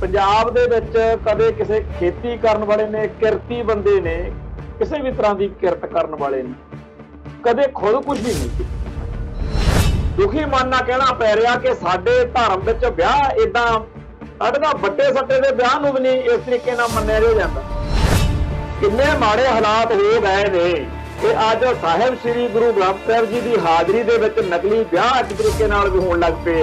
पंजाब दे विच कदे किसी खेती करन वाले ने, किरती बंदे ने, किसी भी तरह की किरत करन वाले ने कदे खुदकुशी नहीं की। दुखी मन ना कहना पै रहा कि साडे धर्म विच ब्याह इदां साडे तां बट्टे सट्टे दे ब्याह नूं भी नहीं इस तरीके नाल मन्निया जांदा। किन्ने माड़े हालात हो गए ने कि अज साहिब श्री गुरु ग्रंथ साहिब जी की हाजरी दे विच नकली ब्याह इस तरीके नाल भी होण लग पे।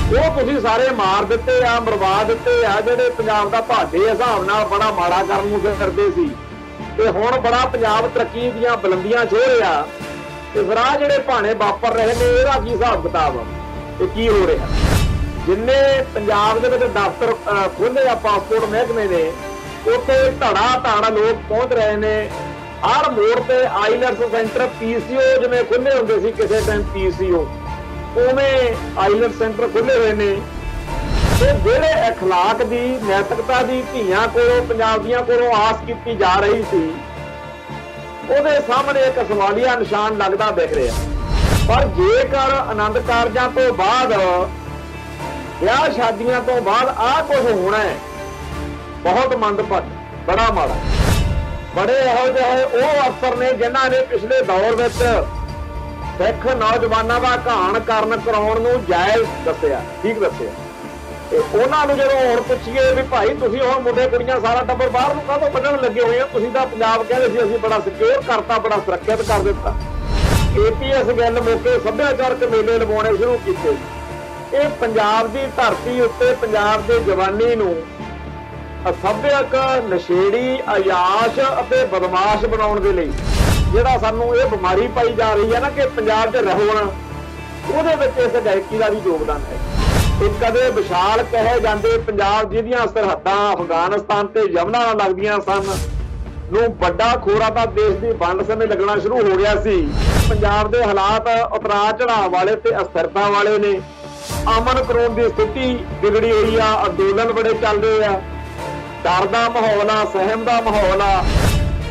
वो तुसीं सारे मार दिते आ, मरवा दिते आ। जिहड़े पंजाब दा भाडे हिसाब नाल बड़ा माड़ा करन नूं फिरदे सी ते हुण बड़ा पंजाब तरक्की दीआं बुलंदियां छो रिहा ते फिर आ जिहड़े भाणे वापर रहे ने इहदा की हिसाब किताब ते की हो रिहा। जिन्ने पंजाब दे विच दफ्तर खोले आ पासपोर्ट महकमे ने उत्थे धड़ा धड़ लोग पहुंच रहे ने। हर मोड़ ते आईलैट्स सेंटर पीसीओ जिवें खुले हुंदे सी किसी टाइम पीसीओ उवें आईलैट सेंटर खुले हुए ने। ते जिहड़े अखलाक दी नैतिकता दी धीआं कोलों पंजाब दियां कोलों आस कीती जा रही सी ਉਹਦੇ ਸਾਹਮਣੇ ਇੱਕ ਸਵਾਲੀਆ ਨਿਸ਼ਾਨ ਲੱਗਦਾ ਦਿਖ ਰਿਹਾ। ਪਰ ਜੇਕਰ ਆਨੰਦ ਕਾਰਜਾਂ ਤੋਂ ਬਾਅਦ ਵਿਆਹ ਸ਼ਾਦੀਆਂ ਤੋਂ ਬਾਅਦ ਆਹ ਕੁਝ ਹੋਣਾ ਹੈ ਬਹੁਤ ਮੰਦਭਾਗਾ, ਬੜਾ ਮਾੜਾ। ਬੜੇ ਇਹੋ ਜਿਹੇ ਉਹ ਅਫਸਰ ਨੇ ਜਿਨ੍ਹਾਂ ਨੇ ਪਿਛਲੇ ਦੌਰ ਵਿੱਚ ਸਿੱਖ ਨੌਜਵਾਨਾਂ ਦਾ ਘਾਣ ਕਰਨ ਕਰਾਉਣ ਨੂੰ ਜਾਇਜ਼ ਦੱਸਿਆ, ਠੀਕ ਦੱਸਿਆ। ਤੇ ਉਹਨਾਂ ਨੂੰ ਜਦੋਂ ਹੁਣ ਪੁੱਛੀਏ ਵੀ ਭਾਈ ਤੁਸੀਂ ਹੁਣ ਮੁੰਡੇ ਕੁੜੀਆਂ ਸਾਰਾ ਟੱਬਰ ਬਾਹਰ ਨੂੰ ਕਾਹਤੋਂ ਕੱਢਣ ਲੱਗੇ ਹੋਏ ਆ, ਤੁਸੀਂ ਤਾਂ ਪੰਜਾਬ ਕਹਿੰਦੇ ਸੀ ਅਸੀਂ ਬੜਾ ਸਿਕਿਉਰ ਕਰਤਾ, ਬੜਾ ਸੁਰੱਖਿਅਤ ਕਰ ਦਿੱਤਾ। ਏਪੀਐਸ ਗੱਲ ਮੌਕੇ ਸੱਭਿਆਚਾਰਕ ਮੇਲੇ ਲਗਾਉਣੇ ਸ਼ੁਰੂ ਕੀਤੇ। ਇਹ ਪੰਜਾਬ ਦੀ ਧਰਤੀ ਉੱਤੇ ਪੰਜਾਬ ਦੇ ਜਵਾਨੀ ਨੂੰ ਅਸਭਿਅਕ, ਨਸ਼ੇੜੀ, ਅਯਾਸ਼ ਅਤੇ ਬਦਮਾਸ਼ ਬਣਾਉਣ ਦੇ ਲਈ ਜਿਹੜਾ ਸਾਨੂੰ ਇਹ ਬਿਮਾਰੀ ਪਾਈ ਜਾ ਰਹੀ ਹੈ ਨਾ ਕਿ ਪੰਜਾਬ 'ਚ ਰਹੋਣਾ, ਉਹਦੇ ਵਿੱਚ ਇਸ ਗਾਇਕੀ ਦਾ ਵੀ ਯੋਗਦਾਨ ਹੈ। ਤੇ ਕਦੇ ਵਿਸ਼ਾਲ ਕਹੇ ਜਾਂਦੇ ਪੰਜਾਬ ਜਿਹਦੀਆਂ ਸਰਹੱਦਾਂ ਅਫਗਾਨਿਸਤਾਨ ਤੇ ਯਮਨਾ ਨਾਲ ਲੱਗਦੀਆਂ ਸਨ ਨੂੰ ਵੱਡਾ ਖੋਰਾ ਤਾਂ ਦੇਸ਼ ਦੀ ਵੰਡ ਸਮੇਂ ਲੱਗਣਾ ਸ਼ੁਰੂ ਹੋ ਗਿਆ ਸੀ। ਪੰਜਾਬ ਦੇ ਹਾਲਾਤ ਉਤਰਾਅ ਚੜਾਅ ਵਾਲੇ ਤੇ ਅਸਥਿਰਤਾ ਵਾਲੇ ਨੇ। ਅਮਨ ਕਾਨੂੰਨ ਦੀ ਸਥਿਤੀ ਵਿਗੜੀ ਹੋਈ ਆ, ਅੰਦੋਲਨ ਬੜੇ ਚੱਲ ਰਹੇ ਆ, ਡਰ ਦਾ ਮਾਹੌਲ ਆ, ਸਹਿਮ ਦਾ ਮਾਹੌਲ ਆ।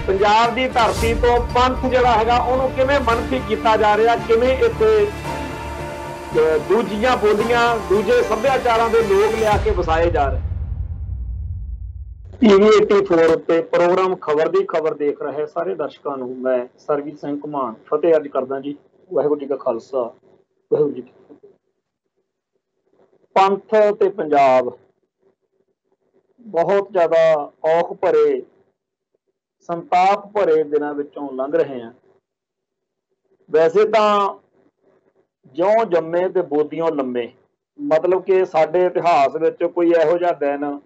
ਪੰਜਾਬ ਦੀ ਧਰਤੀ ਤੋਂ ਪੰਥ ਜਿਹੜਾ ਹੈਗਾ ਉਹਨੂੰ ਕਿਵੇਂ ਮਨਫੀ ਕੀਤਾ ਜਾ ਰਿਹਾ, ਕਿਵੇਂ ਇੱਥੇ ਦੂਜੀਆਂ ਬੋਲੀਆਂ, ਦੂਜੇ ਸੱਭਿਆਚਾਰਾਂ ਦੇ ਲੋਕ ਲਿਆ ਕੇ ਵਸਾਏ ਜਾ ਰਹੇ। ਟੀਵੀ 84 ਉੱਤੇ ਪ੍ਰੋਗਰਾਮ ਖਬਰ ਦੀ ਖਬਰ ਦੇਖ ਰਹੇ ਸਾਰੇ ਦਰਸ਼ਕਾਂ ਨੂੰ ਮੈਂ ਸਰਬਜੀਤ ਸਿੰਘ ਘੁਮਾਣ ਫਤਿਹ ਅਰਜ਼ ਕਰਦਾ ਜੀ। ਵਾਹਿਗੁਰੂ ਜੀ ਕਾ ਖਾਲਸਾ, ਵਾਹਿਗੁਰੂ ਜੀ ਕੀ ਫਤਿਹ। ਪੰਥ ਤੇ ਪੰਜਾਬ ਬਹੁਤ ਜ਼ਿਆਦਾ ਔਖ ਭਰੇ, ਸੰਤਾਪ ਭਰੇ ਦਿਨਾਂ ਵਿੱਚੋਂ ਲੰਘ ਰਹੇ ਆ। ਵੈਸੇ ਤਾਂ ਜਿਉਂ ਜੰਮੇ ਤੇ ਬੋਦੀਆਂ ਲੰਮੇ, ਮਤਲਬ ਕਿ ਸਾਡੇ ਇਤਿਹਾਸ ਵਿੱਚ ਕੋਈ ਇਹੋ ਜਿਹਾ ਦਿਨ,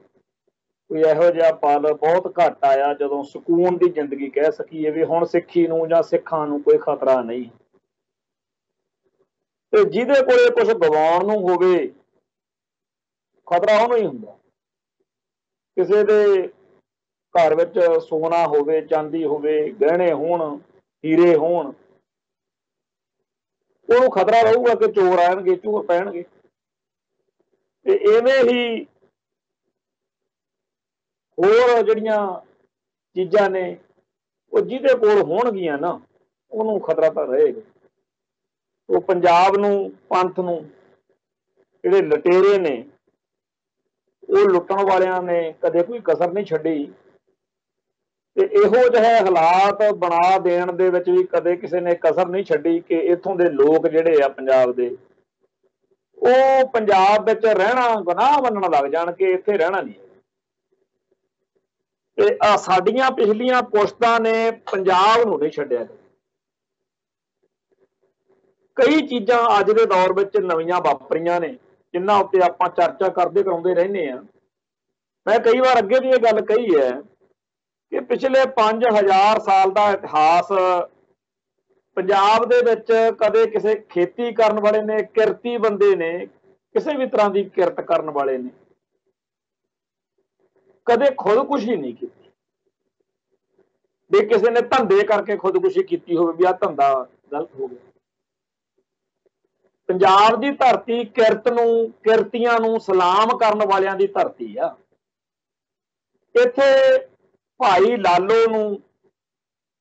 ਕੋਈ ਇਹੋ ਜਿਹਾ ਪਲ ਬਹੁਤ ਘੱਟ ਆਇਆ ਜਦੋਂ ਸਕੂਨ ਦੀ ਜ਼ਿੰਦਗੀ ਕਹਿ ਸਕੀਏ ਵੀ ਹੁਣ ਸਿੱਖੀ ਨੂੰ ਜਾਂ ਸਿੱਖਾਂ ਨੂੰ ਕੋਈ ਖਤਰਾ ਨਹੀਂ। ਤੇ ਜਿਹਦੇ ਕੋਲੇ ਕੁਝ ਗਵਾਉਣ ਨੂੰ ਹੋਵੇ ਖਤਰਾ ਉਹਨੂੰ ਹੀ ਹੁੰਦਾ। ਕਿਸੇ ਦੇ ਘਰ ਵਿੱਚ ਸੋਨਾ ਹੋਵੇ, ਚਾਂਦੀ ਹੋਵੇ, ਗਹਿਣੇ ਹੋਣ, ਹੀਰੇ ਹੋਣ, ਉਹਨੂੰ ਖਤਰਾ ਰਹੂਗਾ ਕਿ ਚੋਰ ਆਉਣਗੇ, ਚੋਰ ਪੈਣਗੇ। ਤੇ ਇਵੇਂ ਹੀ ਹੋਰ ਜਿਹੜੀਆਂ ਚੀਜ਼ਾਂ ਨੇ ਉਹ ਜਿਹਦੇ ਕੋਲ ਹੋਣਗੀਆਂ ਨਾ ਉਹਨੂੰ ਖਤਰਾ ਤਾਂ ਰਹੇਗਾ। ਉਹ ਪੰਜਾਬ ਨੂੰ, ਪੰਥ ਨੂੰ ਜਿਹੜੇ ਲੁਟੇਰੇ ਨੇ, ਉਹ ਲੁੱਟਣ ਵਾਲਿਆਂ ਨੇ ਕਦੇ ਕੋਈ ਕਸਰ ਨਹੀਂ ਛੱਡੀ। ਤੇ ਇਹੋ ਜਿਹੇ ਹਾਲਾਤ ਬਣਾ ਦੇਣ ਦੇ ਵਿੱਚ ਵੀ ਕਦੇ ਕਿਸੇ ਨੇ ਕਸਰ ਨਹੀਂ ਛੱਡੀ ਕਿ ਇੱਥੋਂ ਦੇ ਲੋਕ ਜਿਹੜੇ ਆ ਪੰਜਾਬ ਦੇ, ਉਹ ਪੰਜਾਬ ਵਿੱਚ ਰਹਿਣਾ ਗੁਨਾਹ ਮੰਨਣ ਲੱਗ ਜਾਣ ਕਿ ਇੱਥੇ ਰਹਿਣਾ ਨਹੀਂ। ਤੇ ਸਾਡੀਆਂ ਪਿਛਲੀਆਂ ਪੁਸ਼ਤਾਂ ਨੇ ਪੰਜਾਬ ਨੂੰ ਨਹੀਂ ਛੱਡਿਆ। ਕਈ ਚੀਜ਼ਾਂ ਅੱਜ ਦੇ ਦੌਰ ਵਿੱਚ ਨਵੀਆਂ ਵਾਪਰੀਆਂ ਨੇ ਜਿਨ੍ਹਾਂ ਉੱਤੇ ਆਪਾਂ ਚਰਚਾ ਕਰਦੇ ਕਰਾਉਂਦੇ ਰਹਿੰਦੇ ਆ। ਮੈਂ ਕਈ ਵਾਰ ਅੱਗੇ ਵੀ ਇਹ ਗੱਲ ਕਹੀ ਹੈ ਕਿ ਪਿਛਲੇ 5000 ਸਾਲ ਦਾ ਇਤਿਹਾਸ ਪੰਜਾਬ ਦੇ ਵਿੱਚ ਕਦੇ ਕਿਸੇ ਖੇਤੀ ਕਰਨ ਵਾਲੇ ਨੇ, ਕਿਰਤੀ ਬੰਦੇ ਨੇ, ਕਿਸੇ ਵੀ ਤਰ੍ਹਾਂ ਦੀ ਕਿਰਤ ਕਰਨ ਵਾਲੇ ਨੇ ਕਦੇ ਖੁਦਕੁਸ਼ੀ ਨਹੀਂ ਕੀਤੀ ਵੀ ਕਿਸੇ ਨੇ ਧੰਦੇ ਕਰਕੇ ਖੁਦਕੁਸ਼ੀ ਕੀਤੀ ਹੋਵੇ ਵੀ ਆਹ ਧੰਦਾ ਗਲਤ ਹੋ ਗਿਆ। ਪੰਜਾਬ ਦੀ ਧਰਤੀ ਕਿਰਤ ਨੂੰ, ਕਿਰਤੀਆਂ ਨੂੰ ਸਲਾਮ ਕਰਨ ਵਾਲਿਆਂ ਦੀ ਧਰਤੀ ਆ। ਇੱਥੇ ਭਾਈ ਲਾਲੋ ਨੂੰ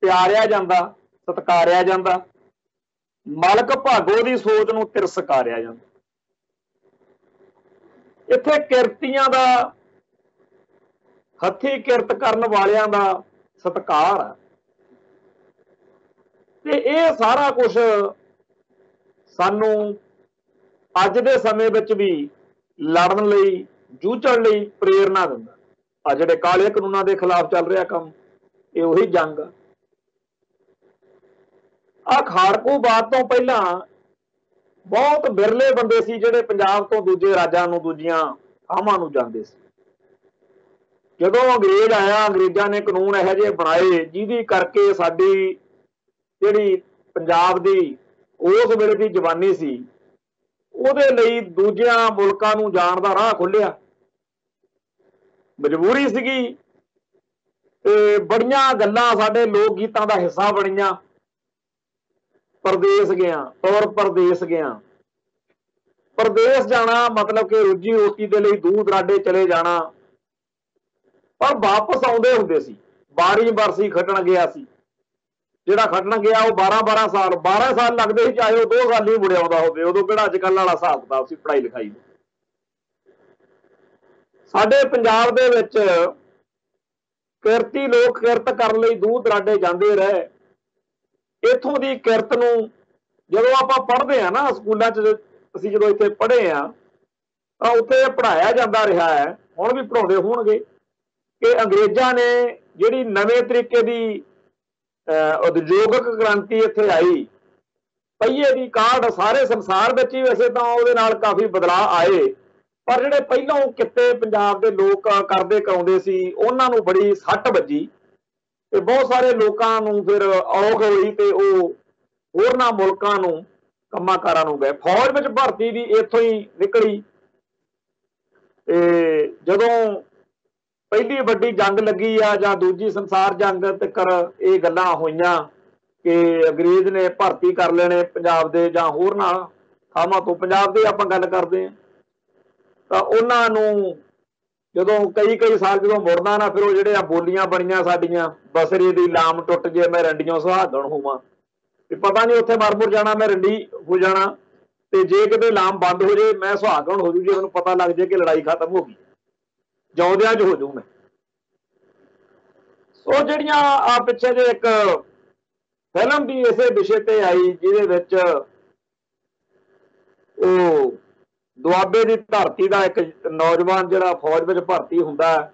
ਪਿਆਰਿਆ ਜਾਂਦਾ, ਸਤਿਕਾਰਿਆ ਜਾਂਦਾ, ਮਲਕ ਭਾਗੋ ਦੀ ਸੋਚ ਨੂੰ ਤਿਰਸਕਾਰਿਆ ਜਾਂਦਾ। ਇੱਥੇ ਕਿਰਤੀਆਂ ਦਾ, ਹੱਥੀਂ ਕਿਰਤ ਕਰਨ ਵਾਲਿਆਂ ਦਾ ਸਤਿਕਾਰ ਆ ਤੇ ਇਹ ਸਾਰਾ ਕੁਝ ਸਾਨੂੰ ਅੱਜ ਦੇ ਸਮੇਂ ਵਿੱਚ ਵੀ ਲੜਨ ਲਈ, ਜੂਝਣ ਲਈ ਪ੍ਰੇਰਨਾ ਦਿੰਦਾ। ਆ ਜਿਹੜੇ ਕਾਲੇ ਕਾਨੂੰਨਾਂ ਦੇ ਖਿਲਾਫ ਚੱਲ ਰਿਹਾ ਕੰਮ, ਇਹ ਉਹੀ ਜੰਗ ਆ। ਖਾੜਕੂ ਬਾਤ ਤੋਂ ਪਹਿਲਾਂ ਬਹੁਤ ਬਿਰਲੇ ਬੰਦੇ ਸੀ ਜਿਹੜੇ ਪੰਜਾਬ ਤੋਂ ਦੂਜੇ ਰਾਜਾਂ ਨੂੰ, ਦੂਜੀਆਂ ਥਾਵਾਂ ਨੂੰ ਜਾਂਦੇ ਸੀ। ਜਦੋਂ ਅੰਗਰੇਜ਼ ਆਇਆ, ਅੰਗਰੇਜ਼ਾਂ ਨੇ ਕਾਨੂੰਨ ਇਹੋ ਜਿਹੇ ਬਣਾਏ ਜਿਹਦੀ ਕਰਕੇ ਸਾਡੀ ਜਿਹੜੀ ਪੰਜਾਬ ਦੀ ਉਸ ਵੇਲੇ ਦੀ ਜਵਾਨੀ ਸੀ, ਉਹਦੇ ਲਈ ਦੂਜਿਆਂ ਮੁਲਕਾਂ ਨੂੰ ਜਾਣ ਦਾ ਰਾਹ ਖੁੱਲਿਆ। ਮਜਬੂਰੀ ਸੀਗੀ ਤੇ ਬੜੀਆਂ ਗੱਲਾਂ ਸਾਡੇ ਲੋਕ ਗੀਤਾਂ ਦਾ ਹਿੱਸਾ ਬਣੀਆਂ। ਪ੍ਰਦੇਸ਼ ਗਿਆ, ਔਰ ਪ੍ਰਦੇਸ਼ ਗਿਆ। ਪ੍ਰਦੇਸ਼ ਜਾਣਾ ਮਤਲਬ ਕਿ ਰੋਜੀ ਰੋਟੀ ਦੇ ਲਈ ਦੂਰ ਦਰਾਡੇ ਚਲੇ ਜਾਣਾ, ਪਰ ਵਾਪਸ ਆਉਂਦੇ ਹੁੰਦੇ ਸੀ। 12 ਬਰਸੀ ਖੱਟਣ ਗਿਆ ਸੀ, ਜਿਹੜਾ ਖੱਟਣ ਗਿਆ ਉਹ 12 ਸਾਲ ਲੱਗਦੇ ਸੀ, ਚਾਹੇ ਉਹ 2 ਸਾਲ ਹੀ ਮੁੜਿਆ ਆਉਂਦਾ ਹੋਵੇ। ਉਦੋਂ ਕਿਹੜਾ ਅੱਜ ਕੱਲ੍ਹ ਵਾਲਾ ਹਿਸਾਬ ਕਿਤਾਬ ਸੀ ਪੜ੍ਹਾਈ ਲਿਖਾਈ ਦਾ। ਸਾਡੇ ਪੰਜਾਬ ਦੇ ਵਿੱਚ ਕਿਰਤੀ ਲੋਕ ਕਿਰਤ ਕਰਨ ਲਈ ਦੂਰ ਦਰਾਡੇ ਜਾਂਦੇ ਰਹੇ। ਇੱਥੋਂ ਦੀ ਕਿਰਤ ਨੂੰ ਜਦੋਂ ਆਪਾਂ ਪੜ੍ਹਦੇ ਹਾਂ ਨਾ ਸਕੂਲਾਂ 'ਚ, ਅਸੀਂ ਜਦੋਂ ਇੱਥੇ ਪੜ੍ਹੇ ਆ ਤਾਂ ਉੱਥੇ ਪੜ੍ਹਾਇਆ ਜਾਂਦਾ ਰਿਹਾ ਹੈ, ਹੁਣ ਵੀ ਪੜ੍ਹਾਉਂਦੇ ਹੋਣਗੇ ਕਿ ਅੰਗਰੇਜ਼ਾਂ ਨੇ ਜਿਹੜੀ ਨਵੇਂ ਤਰੀਕੇ ਦੀ ਉਦਯੋਗਿਕ ਕ੍ਰਾਂਤੀ ਇੱਥੇ ਆਈ, ਪਹੀਏ ਦੀ ਕਾਢ ਸਾਰੇ ਸੰਸਾਰ ਵਿੱਚ ਹੀ ਵੈਸੇ ਤਾਂ ਉਹਦੇ ਨਾਲ ਕਾਫੀ ਬਦਲਾਅ ਆਏ, ਪਰ ਜਿਹੜੇ ਪਹਿਲਾਂ ਕਿੱਤੇ ਪੰਜਾਬ ਦੇ ਲੋਕ ਕਰਦੇ ਕਰਾਉਂਦੇ ਸੀ ਉਹਨਾਂ ਨੂੰ ਬੜੀ ਸੱਟ ਵੱਜੀ ਤੇ ਬਹੁਤ ਸਾਰੇ ਲੋਕਾਂ ਨੂੰ ਫਿਰ ਔਖ ਹੋਈ ਤੇ ਉਹ ਹੋਰਨਾਂ ਮੁਲਕਾਂ ਨੂੰ ਕੰਮਾਂ ਕਾਰਾਂ ਨੂੰ ਗਏ। ਫੌਜ ਵਿੱਚ ਭਰਤੀ ਵੀ ਇੱਥੋਂ ਹੀ ਨਿਕਲੀ ਤੇ ਜਦੋਂ ਪਹਿਲੀ ਵੱਡੀ ਜੰਗ ਲੱਗੀ ਆ ਜਾਂ ਦੂਜੀ ਸੰਸਾਰ ਜੰਗ ਤੱਕ ਇਹ ਗੱਲਾਂ ਹੋਈਆਂ ਕਿ ਅੰਗਰੇਜ਼ ਨੇ ਭਰਤੀ ਕਰ ਲੈਣੇ ਪੰਜਾਬ ਦੇ ਜਾਂ ਹੋਰਨਾਂ ਥਾਵਾਂ ਤੋਂ। ਪੰਜਾਬ ਦੇ ਆਪਾਂ ਗੱਲ ਕਰਦੇ ਹਾਂ ਤਾਂ ਉਹਨਾਂ ਨੂੰ ਜਦੋਂ ਕਈ ਸਾਲ ਜਦੋਂ ਮੁੜਨਾ ਨਾ, ਫਿਰ ਉਹ ਜਿਹੜੇ ਆ ਬੋਲੀਆਂ ਬਣੀਆਂ ਸਾਡੀਆਂ, ਬਸਰੀ ਦੀ ਲਾਮ ਟੁੱਟ ਜੇ ਮੈਂ ਰੰਡੀਆਂ ਸੁਹਾਗਣ ਹੋਵਾਂ, ਤੇ ਪਤਾ ਨਹੀਂ ਉੱਥੇ ਮਰ ਮੁਰ ਜਾਣਾ, ਮੈਂ ਰੰਡੀ ਹੋ ਜਾਣਾ, ਤੇ ਜੇ ਕਿਤੇ ਲਾਮ ਬੰਦ ਹੋ ਜੇ ਮੈਂ ਸੁਹਾਗਣ ਹੋ ਜੂ, ਜੇ ਮੈਨੂੰ ਪਤਾ ਲੱਗ ਜੇ ਕਿ ਲੜਾਈ ਖਤਮ ਹੋ ਗਈ, ਜਿਉਂਦਿਆਂ 'ਚ ਹੋ ਜੂ ਮੈਂ। ਸੋ ਜਿਹੜੀਆਂ ਆ ਪਿੱਛੇ ਜੇ ਇੱਕ ਫਿਲਮ ਵੀ ਇਸੇ ਵਿਸ਼ੇ ਤੇ ਆਈ ਜਿਹਦੇ ਵਿੱਚ ਉਹ ਦੁਆਬੇ ਦੀ ਧਰਤੀ ਦਾ ਇੱਕ ਨੌਜਵਾਨ ਜਿਹੜਾ ਫੌਜ ਵਿੱਚ ਭਰਤੀ ਹੁੰਦਾ,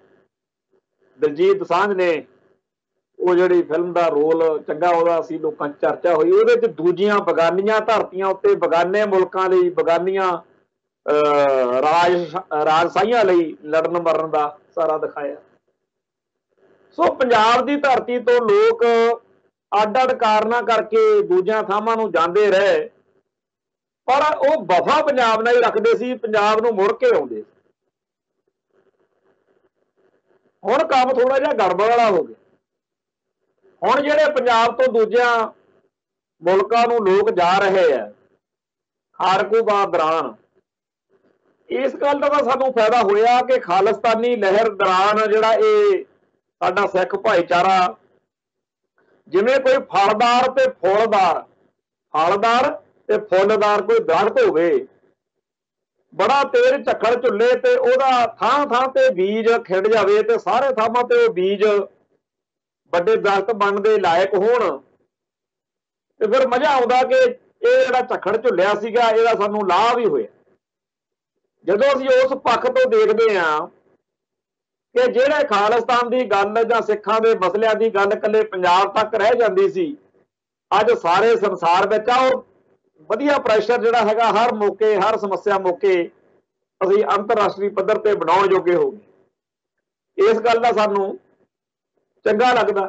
ਦਲਜੀਤ ਦੋਸਾਂਝ ਨੇ ਉਹ ਜਿਹੜੀ ਫਿਲਮ ਦਾ ਰੋਲ ਚੰਗਾ ਉਹਦਾ ਸੀ, ਲੋਕਾਂ 'ਚ ਚਰਚਾ ਹੋਈ। ਉਹਦੇ 'ਚ ਦੂਜੀਆਂ ਬਗਾਨੀਆਂ ਧਰਤੀਆਂ ਉੱਤੇ ਬਗਾਨੇ ਮੁਲਕਾਂ ਲਈ, ਬਗਾਨੀਆਂ ਰਾਜਸ਼ਾਹੀਆਂ ਲਈ ਲੜਨ ਮਰਨ ਦਾ ਸਾਰਾ ਦਿਖਾਇਆ। ਸੋ ਪੰਜਾਬ ਦੀ ਧਰਤੀ ਤੋਂ ਲੋਕ ਅੱਡ-ਅੱਡ ਕਾਰਨਾਂ ਕਰਕੇ ਦੂਜਿਆਂ ਥਾਵਾਂ ਨੂੰ ਜਾਂਦੇ ਰਹੇ, ਪਰ ਉਹ ਵਫਾ ਪੰਜਾਬ ਨਾਲ ਹੀ ਰੱਖਦੇ ਸੀ, ਪੰਜਾਬ ਨੂੰ ਮੁੜ ਕੇ ਆਉਂਦੇ। ਹੁਣ ਕੰਮ ਥੋੜਾ ਜਿਹਾ ਗੜਬੜ ਵਾਲਾ ਹੋ ਗਿਆ। ਹੁਣ ਜਿਹੜੇ ਪੰਜਾਬ ਤੋਂ ਦੂਜਿਆਂ ਮੁਲਕਾਂ ਨੂੰ ਲੋਕ ਜਾ ਰਹੇ ਆ ਖਾੜਕੂ ਬਾਤ ਦੌਰਾਨ, ਇਸ ਗੱਲ ਦਾ ਤਾਂ ਸਾਨੂੰ ਫਾਇਦਾ ਹੋਇਆ ਕਿ ਖਾਲਿਸਤਾਨੀ ਲਹਿਰ ਦੌਰਾਨ ਜਿਹੜਾ ਇਹ ਸਾਡਾ ਸਿੱਖ ਭਾਈਚਾਰਾ, ਜਿਵੇਂ ਕੋਈ ਫਲਦਾਰ ਤੇ ਫੁੱਲਦਾਰ, ਫਲਦਾਰ ਤੇ ਫੁੱਲਦਾਰ ਕੋਈ ਦਰਖਤ ਹੋਵੇ, ਬੜਾ ਤੇਜ਼ ਝੱਖੜ ਝੁੱਲੇ ਤੇ ਉਹਦਾ ਥਾਂ ਤੇ ਬੀਜ ਖਿੰਡ ਜਾਵੇ ਤੇ ਸਾਰੇ ਥਾਵਾਂ ਤੇ ਉਹ ਬੀਜ ਵੱਡੇ ਦਰਖਤ ਬਣਨ ਦੇ ਲਾਇਕ ਹੋਣ, ਤੇ ਫਿਰ ਮਜ਼ਾ ਆਉਂਦਾ ਕਿ ਇਹ ਜਿਹੜਾ ਝੱਖੜ ਝੁੱਲਿਆ ਸੀਗਾ ਇਹਦਾ ਸਾਨੂੰ ਲਾਭ ਹੀ ਹੋਇਆ। ਜਦੋਂ ਅਸੀਂ ਉਸ ਪੱਖ ਤੋਂ ਦੇਖਦੇ ਹਾਂ ਕਿ ਜਿਹੜੇ ਖਾਲਿਸਤਾਨ ਦੀ ਗੱਲ ਜਾਂ ਸਿੱਖਾਂ ਦੇ ਮਸਲਿਆਂ ਦੀ ਗੱਲ ਇਕੱਲੇ ਪੰਜਾਬ ਤੱਕ ਰਹਿ ਜਾਂਦੀ ਸੀ, ਅੱਜ ਸਾਰੇ ਸੰਸਾਰ ਵਿੱਚ ਆ ਉਹ ਵਧੀਆ ਪ੍ਰੈਸ਼ਰ ਜਿਹੜਾ ਹੈਗਾ ਹਰ ਮੌਕੇ, ਹਰ ਸਮੱਸਿਆ ਮੌਕੇ ਅਸੀਂ ਅੰਤਰਰਾਸ਼ਟਰੀ ਪੱਧਰ ਤੇ ਬਣਾਉਣ ਜੋਗੇ ਹੋ ਗਏ। ਇਸ ਗੱਲ ਦਾ ਸਾਨੂੰ ਚੰਗਾ ਲੱਗਦਾ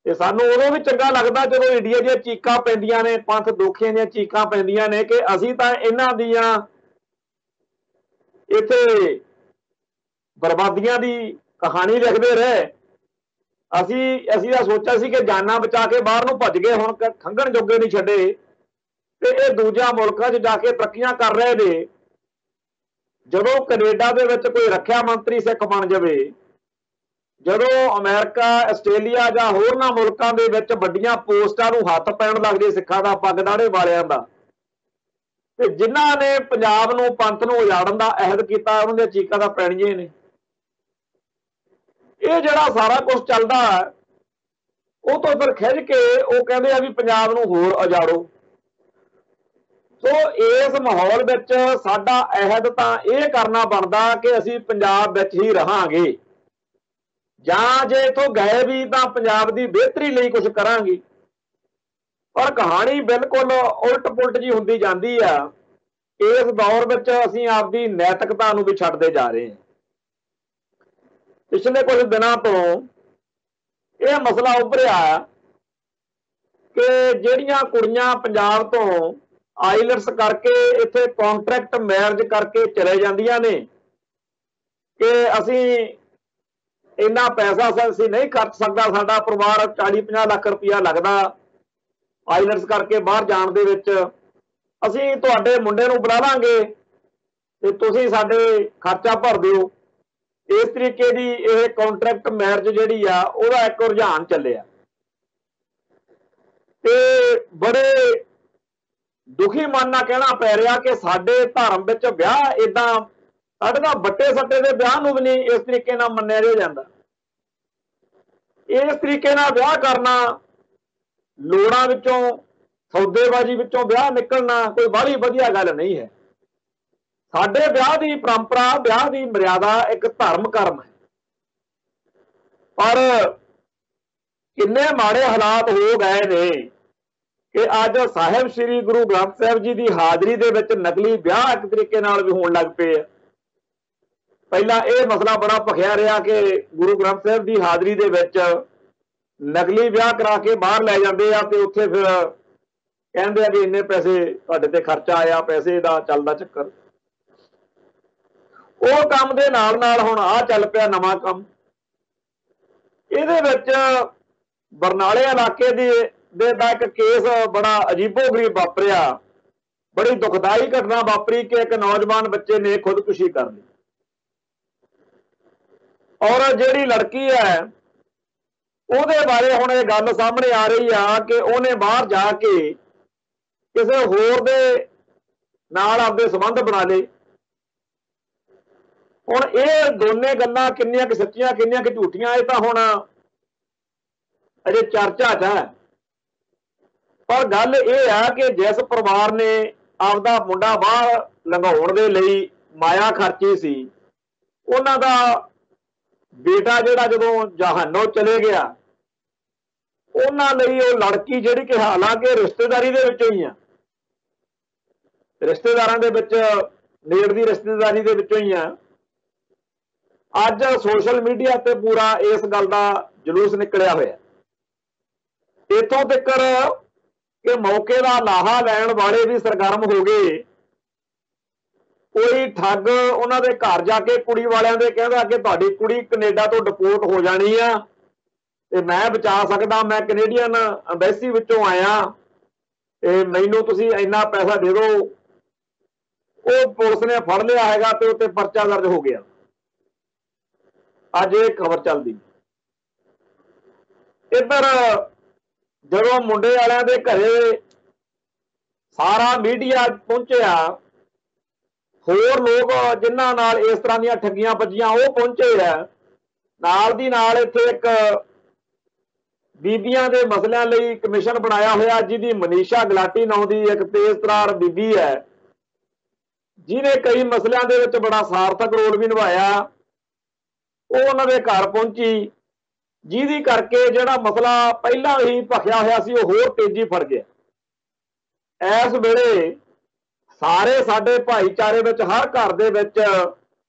ਤੇ ਸਾਨੂੰ ਉਦੋਂ ਵੀ ਚੰਗਾ ਲੱਗਦਾ ਜਦੋਂ ਇੰਡੀਆ ਦੀਆਂ ਚੀਕਾਂ ਪੈਂਦੀਆਂ ਨੇ, ਪੰਥ ਦੋਖੀਆਂ ਦੀਆਂ ਚੀਕਾਂ ਪੈਂਦੀਆਂ ਨੇ ਕਿ ਅਸੀਂ ਤਾਂ ਇਹਨਾਂ ਦੀਆਂ ਇੱਥੇ ਬਰਬਾਦੀਆਂ ਦੀ ਕਹਾਣੀ ਲਿਖਦੇ ਰਹੇ। ਅਸੀਂ ਤਾਂ ਸੋਚਿਆ ਸੀ ਕਿ ਜਾਨਾਂ ਬਚਾ ਕੇ ਬਾਹਰ ਨੂੰ ਭੱਜ ਗਏ, ਹੁਣ ਖੰਘਣ ਜੋਗੇ ਨਹੀਂ ਛੱਡੇ ਤੇ ਇਹ ਦੂਜਿਆਂ ਮੁਲਕਾਂ 'ਚ ਜਾ ਕੇ ਤਰੱਕੀਆਂ ਕਰ ਰਹੇ ਨੇ। ਜਦੋਂ ਕੈਨੇਡਾ ਦੇ ਵਿੱਚ ਕੋਈ ਰੱਖਿਆ ਮੰਤਰੀ ਸਿੱਖ ਬਣ ਜਾਵੇ, ਜਦੋਂ ਅਮਰੀਕਾ, ਆਸਟ੍ਰੇਲੀਆ ਜਾਂ ਹੋਰਨਾਂ ਮੁਲਕਾਂ ਦੇ ਵਿੱਚ ਵੱਡੀਆਂ ਪੋਸਟਾਂ ਨੂੰ ਹੱਥ ਪੈਣ ਲੱਗ ਜੇ ਸਿੱਖਾਂ ਦਾ, ਪੱਗ ਦਾੜੇ ਵਾਲਿਆਂ ਦਾ, ਤੇ ਜਿਨ੍ਹਾਂ ਨੇ ਪੰਜਾਬ ਨੂੰ ਪੰਥ ਨੂੰ ਉਜਾੜਨ ਦਾ ਅਹਿਦ ਕੀਤਾ ਉਹਨਾਂ ਦੀਆਂ ਚੀਕਾਂ ਤਾਂ ਪੈਣੀਆਂ ਨੇ। ਇਹ ਜਿਹੜਾ ਸਾਰਾ ਕੁਝ ਚੱਲਦਾ ਉਹ ਤੋਂ ਫਿਰ ਖਿੱਚ ਕੇ ਉਹ ਕਹਿੰਦੇ ਆ ਵੀ ਪੰਜਾਬ ਨੂੰ ਹੋਰ ਉਜਾੜੋ। ਸੋ ਇਸ ਮਾਹੌਲ ਵਿੱਚ ਸਾਡਾ ਅਹਿਦ ਤਾਂ ਇਹ ਕਰਨਾ ਬਣਦਾ ਕਿ ਅਸੀਂ ਪੰਜਾਬ ਵਿੱਚ ਹੀ ਰਹਾਂਗੇ, ਜਾਂ ਜੇ ਇੱਥੋਂ ਗਏ ਵੀ ਤਾਂ ਪੰਜਾਬ ਦੀ ਬਿਹਤਰੀ ਲਈ ਕੁਝ ਕਰਾਂਗੇ। ਪਰ ਕਹਾਣੀ ਬਿਲਕੁਲ ਉਲਟ ਪੁਲਟ ਜੀ ਹੁੰਦੀ ਜਾਂਦੀ ਆ। ਇਸ ਦੌਰ ਵਿੱਚ ਅਸੀਂ ਆਪਦੀ ਨੈਤਿਕਤਾ ਨੂੰ ਵੀ ਛੱਡਦੇ ਜਾ ਰਹੇ ਹਾਂ। ਪਿਛਲੇ ਕੁਝ ਦਿਨਾਂ ਤੋਂ ਇਹ ਮਸਲਾ ਉੱਭਰਿਆ ਕਿ ਜਿਹੜੀਆਂ ਕੁੜੀਆਂ ਪੰਜਾਬ ਤੋਂ ਆਈਲੈਟਸ ਕਰਕੇ ਇੱਥੇ ਕੰਟਰੈਕਟ ਮੈਰਿਜ ਕਰਕੇ ਚਲੇ ਜਾਂਦੀਆਂ ਨੇ ਕਿ ਅਸੀਂ ਇੰਨਾ ਪੈਸਾ ਅਸੀਂ ਨਹੀਂ ਖਰਚ ਸਕਦਾ, ਸਾਡਾ ਪਰਿਵਾਰ 40-50 ਲੱਖ ਰੁਪਇਆ ਲੱਗਦਾ ਆਈਲੈਟਸ ਕਰਕੇ ਬਾਹਰ ਜਾਣ ਦੇ ਵਿੱਚ, ਅਸੀਂ ਤੁਹਾਡੇ ਮੁੰਡੇ ਨੂੰ ਬੁਲਾ ਲਾਂਗੇ ਤੇ ਤੁਸੀਂ ਸਾਡੇ ਖਰਚਾ ਭਰ ਦਿਓ। ਇਸ ਤਰੀਕੇ ਦੀ ਇਹ ਕੰਟਰੈਕਟ ਮੈਰਿਜ ਜਿਹੜੀ ਆ ਉਹਦਾ ਇੱਕ ਰੁਝਾਨ ਚੱਲਿਆ ਤੇ ਬੜੇ ਦੁਖੀ ਮਨ ਨਾਲ ਕਹਿਣਾ ਪੈ ਰਿਹਾ ਕਿ ਸਾਡੇ ਧਰਮ ਵਿੱਚ ਵਿਆਹ ਇਦਾਂ, ਸਾਡੇ ਤਾਂ ਵੱਟੇ ਸੱਟੇ ਦੇ ਵਿਆਹ ਨੂੰ ਵੀ ਨਹੀਂ ਇਸ ਤਰੀਕੇ ਨਾਲ ਮੰਨਿਆ ਜਾਂਦਾ। ਇਸ ਤਰੀਕੇ ਨਾਲ ਵਿਆਹ ਕਰਨਾ, ਲੋੜਾਂ ਵਿੱਚੋਂ ਸੌਦੇਬਾਜ਼ੀ ਵਿੱਚੋਂ ਵਿਆਹ ਨਿਕਲਣਾ ਕੋਈ ਬਾਹਲੀ ਵਧੀਆ ਗੱਲ ਨਹੀਂ ਹੈ। ਸਾਡੇ ਵਿਆਹ ਦੀ ਪਰੰਪਰਾ, ਵਿਆਹ ਦੀ ਮਰਿਆਦਾ ਇੱਕ ਧਰਮ ਕਰਮ ਹੈ। ਪਰ ਕਿੰਨੇ ਮਾੜੇ ਹਾਲਾਤ ਹੋ ਗਏ ਨੇ ਕਿ ਅੱਜ ਸਾਹਿਬ ਸ੍ਰੀ ਗੁਰੂ ਗ੍ਰੰਥ ਸਾਹਿਬ ਜੀ ਦੀ ਹਾਜ਼ਰੀ ਦੇ ਵਿੱਚ ਨਕਲੀ ਵਿਆਹ ਇੱਕ ਤਰੀਕੇ ਨਾਲ ਵੀ ਹੋਣ ਲੱਗ ਪਏ ਆ। ਪਹਿਲਾਂ ਇਹ ਮਸਲਾ ਬੜਾ ਭਖਿਆ ਰਿਹਾ ਕਿ ਗੁਰੂ ਗ੍ਰੰਥ ਸਾਹਿਬ ਦੀ ਹਾਜ਼ਰੀ ਦੇ ਵਿੱਚ ਨਕਲੀ ਵਿਆਹ ਕਰਾ ਕੇ ਬਾਹਰ ਲੈ ਜਾਂਦੇ ਆ ਤੇ ਉੱਥੇ ਫਿਰ ਕਹਿੰਦੇ ਆ ਵੀ ਇੰਨੇ ਪੈਸੇ ਤੁਹਾਡੇ ਤੇ ਖਰਚਾ ਆਇਆ, ਪੈਸੇ ਦਾ ਚੱਲਦਾ ਚੱਕਰ। ਉਹ ਕੰਮ ਦੇ ਨਾਲ ਨਾਲ ਹੁਣ ਆਹ ਚੱਲ ਪਿਆ ਨਵਾਂ ਕੰਮ। ਇਹਦੇ ਵਿੱਚ ਬਰਨਾਲੇ ਇਲਾਕੇ ਦਾ ਇੱਕ ਕੇਸ ਬੜਾ ਅਜੀਬੋ-ਗਰੀਬ ਵਾਪਰਿਆ। ਬੜੀ ਦੁਖਦਾਈ ਘਟਨਾ ਵਾਪਰੀ ਕਿ ਇੱਕ ਨੌਜਵਾਨ ਬੱਚੇ ਨੇ ਖੁਦਕੁਸ਼ੀ ਕਰ ਲਈ ਔਰ ਜਿਹੜੀ ਲੜਕੀ ਹੈ ਉਹਦੇ ਬਾਰੇ ਹੁਣ ਇਹ ਗੱਲ ਸਾਹਮਣੇ ਆ ਰਹੀ ਆ ਕਿ ਉਹਨੇ ਬਾਹਰ ਜਾ ਕੇ ਕਿਸੇ ਹੋਰ ਦੇ ਨਾਲ ਆਪਦੇ ਸੰਬੰਧ ਬਣਾ ਲਏ। ਹੁਣ ਇਹ ਦੋਨੇ ਗੱਲਾਂ ਕਿੰਨੀਆਂ ਕਿ ਸੱਚੀਆਂ ਕਿੰਨੀਆਂ ਕਿ ਝੂਠੀਆਂ, ਇਹ ਤਾਂ ਹੁਣ ਅਜੇ ਚਰਚਾ 'ਚ ਹੈ। ਪਰ ਗੱਲ ਇਹ ਆ ਕਿ ਜਿਸ ਪਰਿਵਾਰ ਨੇ ਆਪਦਾ ਮੁੰਡਾ ਬਾਹਰ ਲੰਘਾਉਣ ਦੇ ਲਈ ਮਾਇਆ ਖਰਚੀ ਸੀ, ਉਹਨਾਂ ਦਾ ਬੇਟਾ ਜਿਹੜਾ ਜਦੋਂ ਜਹਾਨੋਂ ਚਲੇ ਗਿਆ, ਉਹਨਾਂ ਲਈ ਉਹ ਲੜਕੀ ਜਿਹੜੀ ਕਿ ਹਾਲਾਂਕਿ ਰਿਸ਼ਤੇਦਾਰੀ ਦੇ ਵਿੱਚੋਂ ਹੀ ਆ, ਰਿਸ਼ਤੇਦਾਰਾਂ ਦੇ ਵਿੱਚ ਨੇੜ ਦੀ ਰਿਸ਼ਤੇਦਾਰੀ ਦੇ ਵਿੱਚੋਂ ਹੀ ਆ, ਅੱਜ ਸੋਸ਼ਲ ਮੀਡੀਆ ਤੇ ਪੂਰਾ ਇਸ ਗੱਲ ਦਾ ਜਲੂਸ ਨਿਕਲਿਆ ਹੋਇਆ। ਇੱਥੋਂ ਤੱਕ ਕਿ ਮੌਕੇ ਦਾ ਲਾਹਾ ਲੈਣ ਵਾਲੇ ਵੀ ਸਰਗਰਮ ਹੋ ਗਏ। ਕੋਈ ਠੱਗ ਉਹਨਾਂ ਦੇ ਘਰ ਜਾ ਕੇ ਕੁੜੀ ਵਾਲਿਆਂ ਦੇ ਕਹਿੰਦਾ ਕਿ ਤੁਹਾਡੀ ਕੁੜੀ ਕੈਨੇਡਾ ਤੋਂ ਡਿਪੋਰਟ ਹੋ ਜਾਣੀ ਆ ਤੇ ਮੈਂ ਬਚਾ ਸਕਦਾ, ਮੈਂ ਕੈਨੇਡੀਅਨ ਐਮਬੈਸੀ ਵਿੱਚੋਂ ਆਇਆ ਤੇ ਮੈਨੂੰ ਤੁਸੀਂ ਇੰਨਾ ਪੈਸਾ ਦੇ ਦਿਓ। ਉਹ ਪੁਲਿਸ ਨੇ ਫੜ ਲਿਆ ਹੈਗਾ ਤੇ ਉੱਤੇ ਪਰਚਾ ਦਰਜ ਹੋ ਗਿਆ। ਅੱਜ ਇਹ ਖਬਰ ਚੱਲਦੀ। ਇੱਧਰ ਜਦੋਂ ਮੁੰਡੇ ਵਾਲਿਆਂ ਦੇ ਘਰੇ ਸਾਰਾ ਮੀਡੀਆ ਪਹੁੰਚਿਆ, ਹੋਰ ਲੋਕ ਜਿਨ੍ਹਾਂ ਨਾਲ ਇਸ ਤਰ੍ਹਾਂ ਦੀਆਂ ਠੱਗੀਆਂ ਵੱਜੀਆਂ ਉਹ ਪਹੁੰਚੇ ਆ। ਨਾਲ ਦੀ ਨਾਲ ਇੱਥੇ ਇੱਕ ਬੀਬੀਆਂ ਦੇ ਮਸਲਿਆਂ ਲਈ ਕਮਿਸ਼ਨ ਬਣਾਇਆ ਹੋਇਆ, ਜਿਹਦੀ ਮਨੀਸ਼ਾ ਗਲਾਟੀ ਨਾਂ ਦੀ ਇੱਕ ਤੇਜ਼ਤਰਾਰ ਬੀਬੀ ਹੈ, ਜਿਹਨੇ ਕਈ ਮਸਲਿਆਂ ਦੇ ਵਿੱਚ ਬੜਾ ਸਾਰਥਕ ਰੋਲ ਵੀ ਨਿਭਾਇਆ। ਉਹ ਉਹਨਾਂ ਦੇ ਘਰ ਪਹੁੰਚੀ, ਜਿਹਦੀ ਕਰਕੇ ਜਿਹੜਾ ਮਸਲਾ ਪਹਿਲਾਂ ਹੀ ਭਖਿਆ ਹੋਇਆ ਸੀ ਉਹ ਹੋਰ ਤੇਜ਼ੀ ਫੜ ਗਿਆ। ਇਸ ਵੇਲੇ ਸਾਰੇ ਸਾਡੇ ਭਾਈਚਾਰੇ ਵਿੱਚ ਹਰ ਘਰ ਦੇ ਵਿੱਚ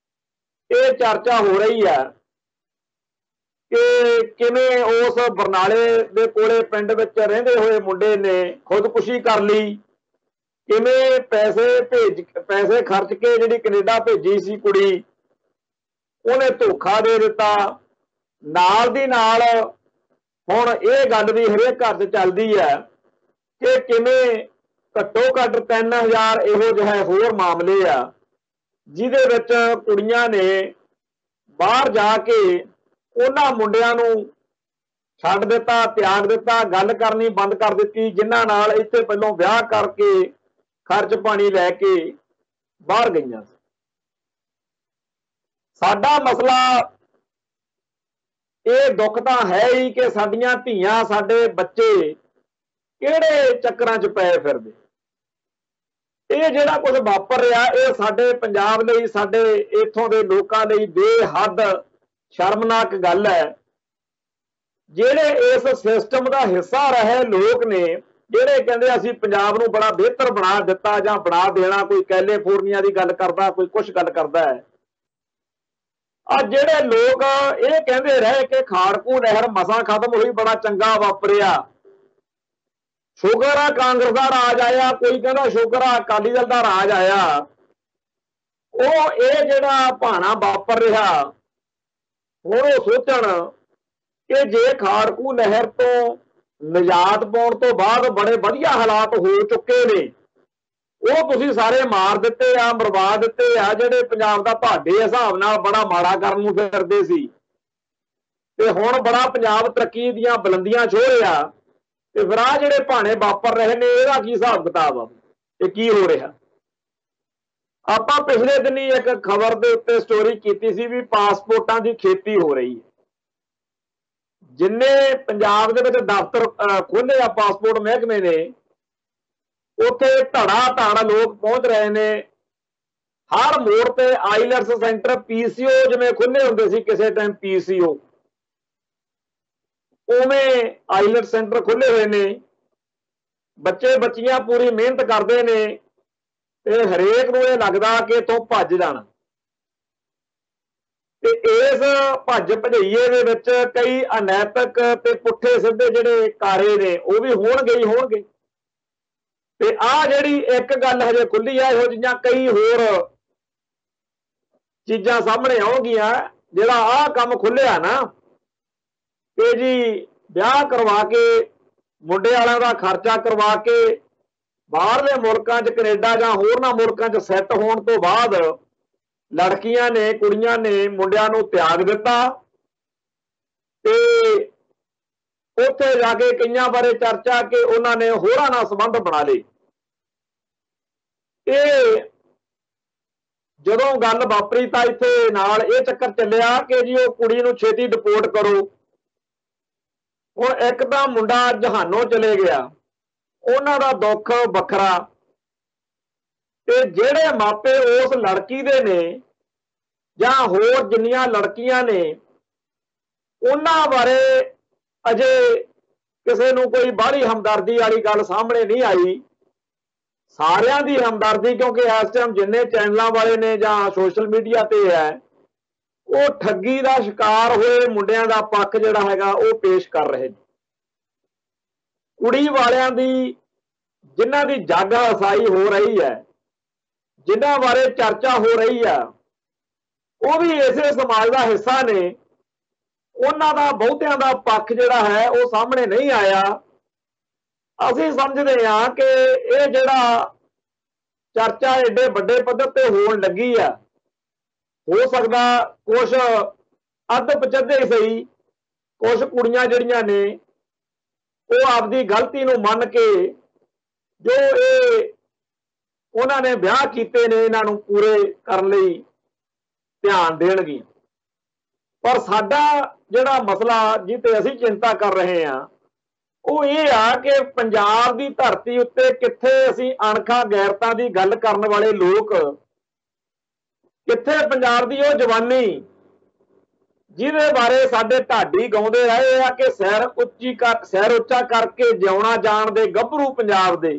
ਇਹ ਚਰਚਾ ਹੋ ਰਹੀ ਹੈ ਕਿ ਕਿਵੇਂ ਉਸ ਬਰਨਾਲੇ ਦੇ ਕੋਲੇ ਪਿੰਡ ਵਿੱਚ ਰਹਿੰਦੇ ਹੋਏ ਮੁੰਡੇ ਨੇ ਖੁਦਕੁਸ਼ੀ ਕਰ ਲਈ, ਕਿਵੇਂ ਪੈਸੇ ਖਰਚ ਕੇ ਜਿਹੜੀ ਕੈਨੇਡਾ ਭੇਜੀ ਸੀ ਕੁੜੀ ਉਹਨੇ ਧੋਖਾ ਦੇ ਦਿੱਤਾ। ਨਾਲ ਦੀ ਨਾਲ ਹੁਣ ਇਹ ਗੱਲ ਵੀ ਹਰੇਕ ਘਰ 'ਚ ਚੱਲਦੀ ਹੈ ਕਿ ਕਿਵੇਂ ਘੱਟੋ ਘੱਟ 3000 ਇਹੋ ਜਿਹੇ ਹੋਰ ਮਾਮਲੇ ਆ ਜਿਹਦੇ ਵਿੱਚ ਕੁੜੀਆਂ ਨੇ ਬਾਹਰ ਜਾ ਕੇ ਉਹਨਾਂ ਮੁੰਡਿਆਂ ਨੂੰ ਛੱਡ ਦਿੱਤਾ, ਤਿਆਗ ਦਿੱਤਾ, ਗੱਲ ਕਰਨੀ ਬੰਦ ਕਰ ਦਿੱਤੀ, ਜਿਨ੍ਹਾਂ ਨਾਲ ਇੱਥੇ ਪਹਿਲਾਂ ਵਿਆਹ ਕਰਕੇ खर्च पानी लैके बाहर गईयां। साडा मसला ये दुख तो है ही कि साडियां धीआं साडे बच्चे किहड़े चक्करां च पए फिरदे। ਇਹ ਜਿਹੜਾ ਕੁਝ ਵਾਪਰ ਰਿਹਾ ਇਹ ਸਾਡੇ ਪੰਜਾਬ ਲਈ ਸਾਡੇ ਇੱਥੋਂ ਦੇ ਲੋਕਾਂ ਲਈ ਬੇਹੱਦ ਸ਼ਰਮਨਾਕ ਗੱਲ ਹੈ। ਜਿਹੜੇ ਇਸ ਸਿਸਟਮ ਦਾ ਹਿੱਸਾ ਰਹੇ ਲੋਕ ਨੇ, ਜਿਹੜੇ ਕਹਿੰਦੇ ਅਸੀਂ ਪੰਜਾਬ ਨੂੰ ਬੜਾ ਬਿਹਤਰ ਬਣਾ ਦਿੱਤਾ ਜਾਂ ਬਣਾ ਦੇਣਾ, ਕੋਈ ਕੈਲੀਫੋਰਨੀਆ ਦੀ ਗੱਲ ਕਰਦਾ, ਕੋਈ ਕੁਛ ਗੱਲ ਕਰਦਾ ਹੈ। ਆ ਜਿਹੜੇ ਲੋਕ ਇਹ ਕਹਿੰਦੇ ਰਹੇ ਕਿ ਖਾੜਕੂ ਲਹਿਰ ਮਸਾਂ ਖਤਮ ਹੋਈ, ਬੜਾ ਚੰਗਾ ਵਾਪਰਿਆ, शुगर आ कांग्रेस का राज आया, कोई कहता शुगर आ अकाली दल का राज आया। वो ये जिहड़ा भाना वापर रहा हुण वो सोचण कि जे खाड़कू लहर तो निजात पाउण तो बाद बड़े वधिया हालात हो चुके ने, वो तुसीं सारे मार दिते आ, मरवा दिते आ। जिहड़े पंजाब दा तुहाडे हिसाब नाल बड़ा माड़ा करन नूं फिरदे सी ते हुण बड़ा पंजाब तरक्की दीआं बुलंदियां छो रिहा, ਤੇ ਫਿਰ ਆ ਜਿਹੜੇ ਭਾਣੇ ਵਾਪਰ ਰਹੇ ਨੇ ਇਹਦਾ ਕੀ ਹਿਸਾਬ ਕਿਤਾਬ ਆ, ਇਹ ਕੀ ਹੋ ਰਿਹਾ। ਆਪਾਂ ਪਿਛਲੇ ਦਿਨੀ ਇੱਕ ਖਬਰ ਦੇ ਉੱਤੇ ਸਟੋਰੀ ਕੀਤੀ ਸੀ ਵੀ ਪਾਸਪੋਰਟਾਂ ਦੀ ਖੇਤੀ ਹੋ ਰਹੀ ਹੈ। ਜਿੰਨੇ ਪੰਜਾਬ ਦੇ ਵਿੱਚ ਦਫ਼ਤਰ ਖੋਲ੍ਹੇ ਆ ਪਾਸਪੋਰਟ ਮਹਿਕਮੇ ਨੇ, ਉੱਥੇ ਧੜਾ ਧੜ ਲੋਕ ਪਹੁੰਚ ਰਹੇ ਨੇ। ਹਰ ਮੋੜ ਤੇ ਆਈਲੈਟਸ ਸੈਂਟਰ, ਪੀਸੀਓ ਜਿਵੇਂ ਖੁੱਲੇ ਹੁੰਦੇ ਸੀ ਕਿਸੇ ਟਾਈਮ ਪੀਸੀਓ, उवें आईलैट सेंटर खुले हुए ने। बच्चे बच्चियां पूरी मेहनत करते ने ते हरेक नूं ये लगदा कि इत्थों भज जाना। ते इस भज भजईए दे विच कई अनैतिक ते पुठे सिद्धे जिहड़े कारे ने वो भी होणगे ही होणगे। ते आ जिहड़ी एक गल हजे खुली है, इहो जिहियां कई होर चीज़ां सामने आउणगीआं। जिहड़ा आ काम खुलिया ना कि जी ब्याह करवा के मुंडे वालों का खर्चा करवा के बाहरले मुल्कां च कनेडा जां होरनां मुल्कां च सैट होण तो बाद लड़कियां ने कुड़ियां ने मुंडियां नूं त्याग दिता ते उत्थे जाके कईयां बारे चर्चा कि उन्हां ने होरां नाल संबंध बना लए। ਇਹ ਜਦੋਂ ਗੱਲ ਵਾਪਰੀ ਤਾਂ ਇੱਥੇ ਨਾਲ ਇਹ ਚੱਕਰ ਚੱਲਿਆ ਕਿ ਜੀ ਉਹ ਕੁੜੀ ਨੂੰ ਛੇਤੀ ਡਿਪੋਰਟ ਕਰੋ। ਹੁਣ ਇੱਕ ਤਾਂ ਮੁੰਡਾ ਜਹਾਨੋਂ ਚਲੇ ਗਿਆ, ਉਹਨਾਂ ਦਾ ਦੁੱਖ ਵੱਖਰਾ, ਤੇ ਜਿਹੜੇ ਮਾਪੇ ਉਸ ਲੜਕੀ ਦੇ ਨੇ ਜਾਂ ਹੋਰ ਜਿੰਨੀਆਂ ਲੜਕੀਆਂ ਨੇ ਉਹਨਾਂ ਬਾਰੇ ਅਜੇ ਕਿਸੇ ਨੂੰ ਕੋਈ ਬਾਹਲੀ ਹਮਦਰਦੀ ਵਾਲੀ ਗੱਲ ਸਾਹਮਣੇ ਨਹੀਂ ਆਈ। ਸਾਰਿਆਂ ਦੀ ਹਮਦਰਦੀ, ਕਿਉਂਕਿ ਇਸ ਟਾਈਮ ਜਿੰਨੇ ਚੈਨਲਾਂ ਵਾਲੇ ਨੇ ਜਾਂ ਸੋਸ਼ਲ ਮੀਡੀਆ ਤੇ ਹੈ ਉਹ ਠੱਗੀ ਦਾ ਸ਼ਿਕਾਰ ਹੋਏ ਮੁੰਡਿਆਂ ਦਾ ਪੱਖ ਜਿਹੜਾ ਹੈਗਾ ਉਹ ਪੇਸ਼ ਕਰ ਰਹੇ ਨੇ। ਕੁੜੀ ਵਾਲਿਆਂ ਦੀ ਜਿਨ੍ਹਾਂ ਦੀ ਜੱਗ ਹਸਾਈ ਹੋ ਰਹੀ ਹੈ, ਜਿਨ੍ਹਾਂ ਬਾਰੇ ਚਰਚਾ ਹੋ ਰਹੀ ਆ, ਉਹ ਵੀ ਇਸੇ ਸਮਾਜ ਦਾ ਹਿੱਸਾ ਨੇ। ਉਹਨਾਂ ਦਾ ਬਹੁਤਿਆਂ ਦਾ ਪੱਖ ਜਿਹੜਾ ਹੈ ਉਹ ਸਾਹਮਣੇ ਨਹੀਂ ਆਇਆ। ਅਸੀਂ ਸਮਝਦੇ ਹਾਂ ਕਿ ਇਹ ਜਿਹੜਾ ਚਰਚਾ ਏਡੇ ਵੱਡੇ ਪੱਧਰ ਤੇ ਹੋਣ ਲੱਗੀ ਆ, ਹੋ ਸਕਦਾ ਕੁਛ ਅੱਧ ਪਚੱਧੇ ਸਹੀ, ਕੁਛ ਕੁੜੀਆਂ ਜਿਹੜੀਆਂ ਨੇ ਉਹ ਆਪਦੀ ਗਲਤੀ ਨੂੰ ਮੰਨ ਕੇ ਜੋ ਇਹ ਉਹਨਾਂ ਨੇ ਵਿਆਹ ਕੀਤੇ ਨੇ ਇਹਨਾਂ ਨੂੰ ਪੂਰੇ ਕਰਨ ਲਈ ਧਿਆਨ ਦੇਣਗੀਆਂ। ਪਰ ਸਾਡਾ ਜਿਹੜਾ ਮਸਲਾ ਜਿੱਤੇ ਅਸੀਂ ਚਿੰਤਾ ਕਰ ਰਹੇ ਹਾਂ ਉਹ ਇਹ ਆ ਕਿ ਪੰਜਾਬ ਦੀ ਧਰਤੀ ਉੱਤੇ ਕਿੱਥੇ ਅਸੀਂ ਅਣਖਾਂ ਗੈਰਤਾਂ ਦੀ ਗੱਲ ਕਰਨ ਵਾਲੇ ਲੋਕ, ਕਿੱਥੇ ਪੰਜਾਬ ਦੀ ਉਹ ਜਵਾਨੀ ਜਿਹਦੇ ਬਾਰੇ ਸਾਡੇ ਢਾਡੀ ਗਾਉਂਦੇ ਰਹੇ ਆ ਕਿ ਸੈਰ ਉੱਚਾ ਕਰਕੇ ਜਿਉਣਾ ਜਾਣਦੇ ਗੱਭਰੂ ਪੰਜਾਬ ਦੇ,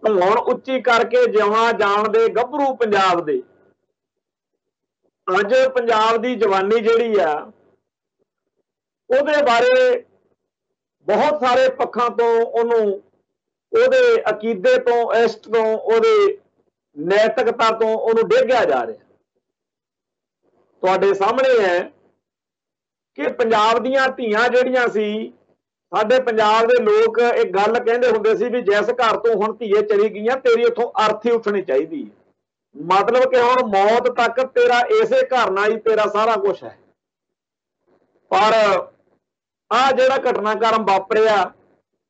ਧੌਣ ਉੱਚੀ ਕਰਕੇ ਜਿਉਣਾ ਜਾਣਦੇ ਗੱਭਰੂ ਪੰਜਾਬ ਦੇ। ਅੱਜ ਪੰਜਾਬ ਦੀ ਜਵਾਨੀ ਜਿਹੜੀ ਆ ਉਹਦੇ ਬਾਰੇ ਬਹੁਤ ਸਾਰੇ ਪੱਖਾਂ ਤੋਂ ਉਹਨੂੰ, ਉਹਦੇ ਅਕੀਦੇ ਤੋਂ, ਇਸ਼ਟ ਤੋਂ, ਉਹਦੇ ਨੈਤਿਕਤਾ ਤੋਂ ਉਹਨੂੰ ਡੇਗਿਆ ਜਾ ਰਿਹਾ। ਤੁਹਾਡੇ ਸਾਹਮਣੇ ਹੈ ਕਿ ਪੰਜਾਬ ਦੀਆਂ ਧੀਆਂ ਜਿਹੜੀਆਂ ਸੀ, ਸਾਡੇ ਪੰਜਾਬ ਦੇ ਲੋਕ ਇੱਕ ਗੱਲ ਕਹਿੰਦੇ ਹੁੰਦੇ ਸੀ ਵੀ ਜਿਸ ਘਰ ਤੋਂ ਹੁਣ ਧੀਏ ਚਲੀ ਗਈਆਂ ਤੇਰੀ ਉੱਥੋਂ ਅਰਥੀ ਉੱਠਣੀ ਚਾਹੀਦੀ। ਮਤਲਬ ਕਿ ਹੁਣ ਮੌਤ ਤੱਕ ਤੇਰਾ ਇਸੇ ਘਰ ਨਾਲ ਹੀ ਤੇਰਾ ਸਾਰਾ ਕੁਝ ਹੈ। ਪਰ ਆ ਜਿਹੜਾ ਘਟਨਾਕ੍ਰਮ ਵਾਪਰਿਆ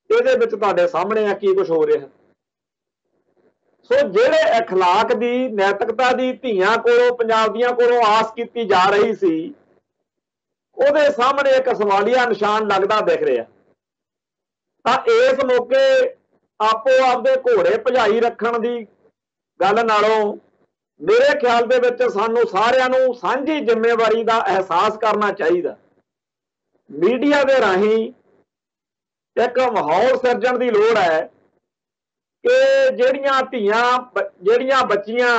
ਇਹਦੇ ਵਿੱਚ ਤੁਹਾਡੇ ਸਾਹਮਣੇ ਆ ਕੀ ਕੁਝ ਹੋ ਰਿਹਾ। सो ਜਿਹੜੇ अखलाक की नैतिकता की ਧੀਆਂ ਕੋਲੋਂ पंजाब ਦੀਆਂ ਕੋਲੋਂ आस की जा रही सी ਉਹਦੇ सामने एक सवालिया निशान लगता दिख रहा। तो इस मौके आपो आपदे घोड़े भजाई रखण की गल नालों मेरे ख्याल दे विच सानू सारिਆਂ ਨੂੰ ਸਾਂਝੀ ਜ਼ਿੰਮੇਵਾਰੀ ਦਾ एहसास करना चाहिए। मीडिया के राही एक माहौल सिरजण की लोड़ है कि ਜਿਹੜੀਆਂ ਧੀਆਂ ਜਿਹੜੀਆਂ ਬੱਚੀਆਂ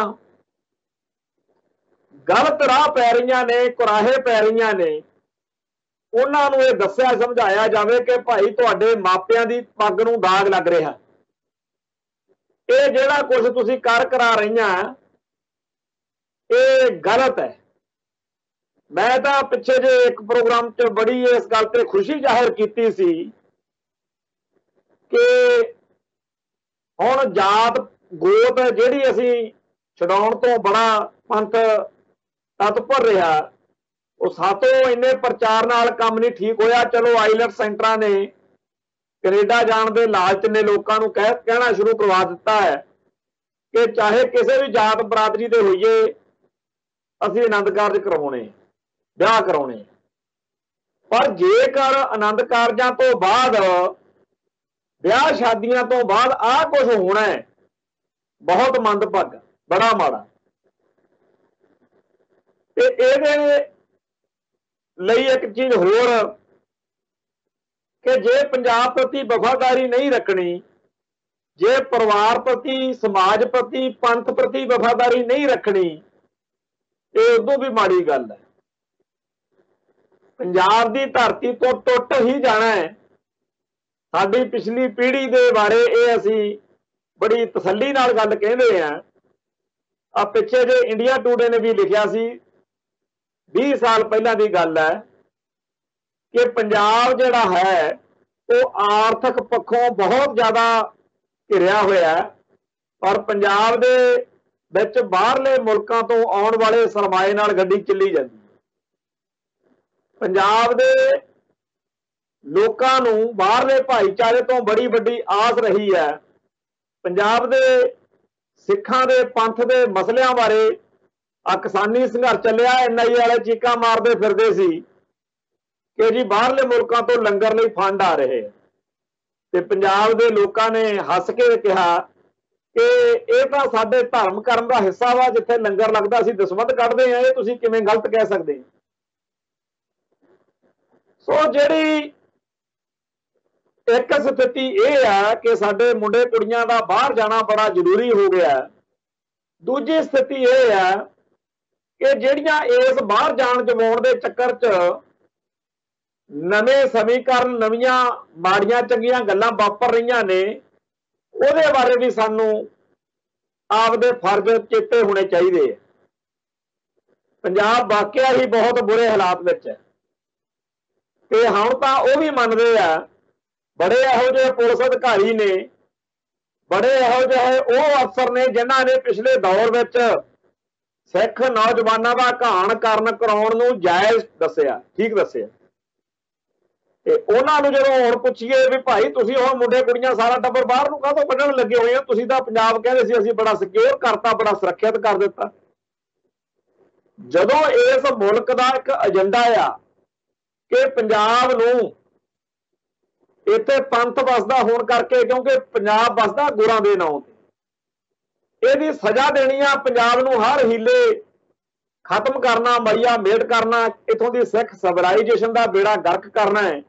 गलत राह पै रही ने कुराहे पै रही ने ਉਹਨਾਂ ਨੂੰ ਇਹ ਦੱਸਿਆ ਸਮਝਾਇਆ ਜਾਵੇ ਕਿ ਭਾਈ ਤੁਹਾਡੇ ਮਾਪਿਆਂ ਦੀ ਪੱਗ ਨੂੰ ਦਾਗ ਲੱਗ ਰਿਹਾ। ਇਹ ਜਿਹੜਾ ਕੁਝ ਤੁਸੀਂ ਕਰਾ ਰਹੀਆਂ ਇਹ ਗਲਤ ਹੈ। मैं तो पिछे जे एक प्रोग्राम च बड़ी इस गल ते खुशी जाहिर की सी कि हुण जात गोत जिहड़ी असीं छडाउण तो बड़ा पंथ तत्पर रहा वो सातों इन्ने प्रचार नाल काम नहीं ठीक होया। चलो आईलैट सेंटरां ने कनेडा जाण दे लालच ने लोकां नूं कहना शुरू करवा दिता है कि चाहे किसी भी जात बरादरी दे होइए असीं आनंद कारज करवाउणे ब्याह कराने। पर जेकर आनंद कारजां तो बाद ब्याह शादियां तो बाद आ कुछ होना है बहुत मंदभागा बड़ा माड़ा। ते इहदे लई एक चीज होर कि जे पंजाब प्रति वफादारी नहीं रखनी, जे परिवार प्रति समाज प्रति पंथ प्रति वफादारी नहीं रखनी, ये उदों भी माड़ी गल है। पंजाब की धरती तो टुट ही जाना है। साडी पिछली पीढ़ी के बारे ये असी बड़ी तसल्ली नाल गल कहते हैं। आ पिछे जे इंडिया टूडे ने भी लिखा सी 20 साल पहला की गल है कि पंजाब जिहड़ा है वो आर्थिक पक्षों बहुत ज़्यादा घिरिया होया है और पंजाब दे विच बाहरले मुल्कां तो आउण वाले सरमाए नाल गड्डी चली जाती। पंजाब दे लोकां नूं बाहरले भाईचारे तो बड़ी वड्डी आस रही है। पंजाब दे सिखां दे पंथ दे मसलियां बारे आ किसानी संघर्ष चलिया NI वाले चीकां मारदे फिरदे सी कि जी बाहरले मुल्कां तो लंगर लई फंड आ रहे ते पंजाब दे लोकां ने हस के कहा कि ये तो साडे धर्म करम दा हिस्सा वा, जिथे लंगर लगदा सी दसमत कढदे आ, ये तुसीं किवें गलत कह सकदे। सो जिहड़ी एक स्थिति यह है कि साडे मुंडे कुड़ियां दा बाहर जाना बड़ा जरूरी हो गया। दूजी स्थिति यह है कि जिहड़ियां इस बाहर जान जमाउण दे चक्कर च नवें समीकरण नवीं माड़ियां चंगियां गल्लां वापर रही ने, उहदे बारे भी सानू आपदे फर्ज चेते होने चाहिए। पंजाब वाकया ही बहुत बुरे हालात विच है ते हुण तां वो भी मनदे आ। बड़े इहो जिहे पुलिस अधिकारी ने, बड़े इहो जिहे वो अफसर ने जिन्हां ने पिछले दौर विच सिख नौजवानों का घाण करन कराउण नूं जायज़ दस्सिया, ठीक दस्सिया। ते उन्हां नूं जदों हुण पुछीए भी भाई तुसीं हुण मुंडे कुड़ियां सारा टब्बर बाहर नूं काहतों कढण लगे होए हो, तुसीं तां पंजाब कहंदे सी असीं बड़ा सिक्योर करता, बड़ा सुरੱਖਿਅਤ कर दिता। जदों इस मुल्क का एक एजेंडा आ कि पंजाब नूं इत्थे पंथ बसदा होण करके, क्योंकि पंजाब बसदा गुरां दे नाम ते, इहदी सज़ा देनी आ पंजाब नूं हर हीले खत्म करना, मरिया मेट करना, इत्थों दी सिख सिविलाइजेशन का बेड़ा गर्क करना है।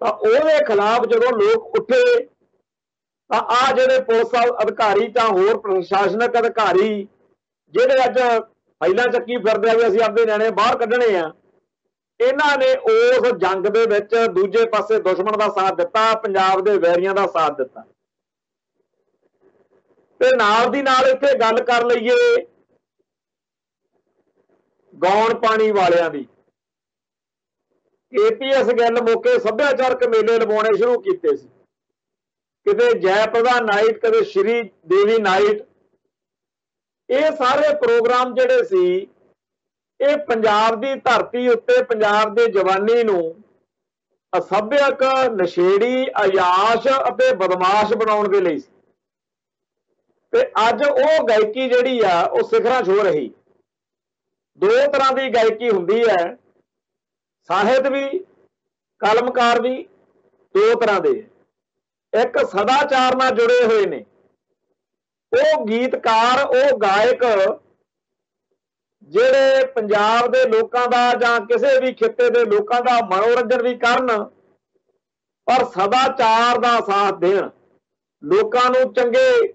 तो उहदे खिलाफ जदों लोग उठे तो आ जिहड़े पुलिस अधिकारी तां होर प्रशासनिक अधिकारी जिहड़े अज फाइलां चक्की फिरदे आ भी असीं आपदे निआणे बाहर कढणे आ, इन्हां ने उस जंग दे विच दूजे पासे दुश्मन का साथ दिता, पंजाब दे वैरियां का साथ दिता। ते नाल दी नाल इत्थे गल कर लईए गौण पानी वालियां दी। KPS गिल मौके सभ्याचारक मेले लवाउणे शुरू कीते सी, किते जयप्रदा नाइट, कदे श्री देवी नाइट। ये सारे प्रोग्राम जिहड़े सी ये पंजाब की धरती उत्ते पंजाब के जवानी नूं असभ्यक, नशेड़ी, अयाश अते बदमाश बनाउण दे लई सी। ਤੇ ਅੱਜ ਉਹ ਗਾਇਕੀ ਜਿਹੜੀ ਆ ਉਹ ਸਿਖਰਾਂ ਛੂ ਰਹੀ। ਦੋ ਤਰ੍ਹਾਂ ਦੀ ਗਾਇਕੀ ਹੁੰਦੀ ਹੈ, ਸਾਹਿਤ ਵੀ ਕਲਮਕਾਰ ਵੀ ਦੋ ਤਰ੍ਹਾਂ ਦੇ। ਇੱਕ ਸਦਾਚਾਰ ਨਾਲ ਜੁੜੇ ਹੋਏ ਨੇ, ਉਹ ਗੀਤਕਾਰ, ਉਹ ਗਾਇਕ ਜਿਹੜੇ ਪੰਜਾਬ ਦੇ ਲੋਕਾਂ ਦਾ ਜਾਂ ਕਿਸੇ ਵੀ ਖਿੱਤੇ ਦੇ ਲੋਕਾਂ ਦਾ ਮਨੋਰੰਜਨ ਵੀ ਕਰਨ, ਪਰ ਸਦਾਚਾਰ ਦਾ ਸਾਥ ਦੇਣ, ਲੋਕਾਂ ਨੂੰ ਚੰਗੇ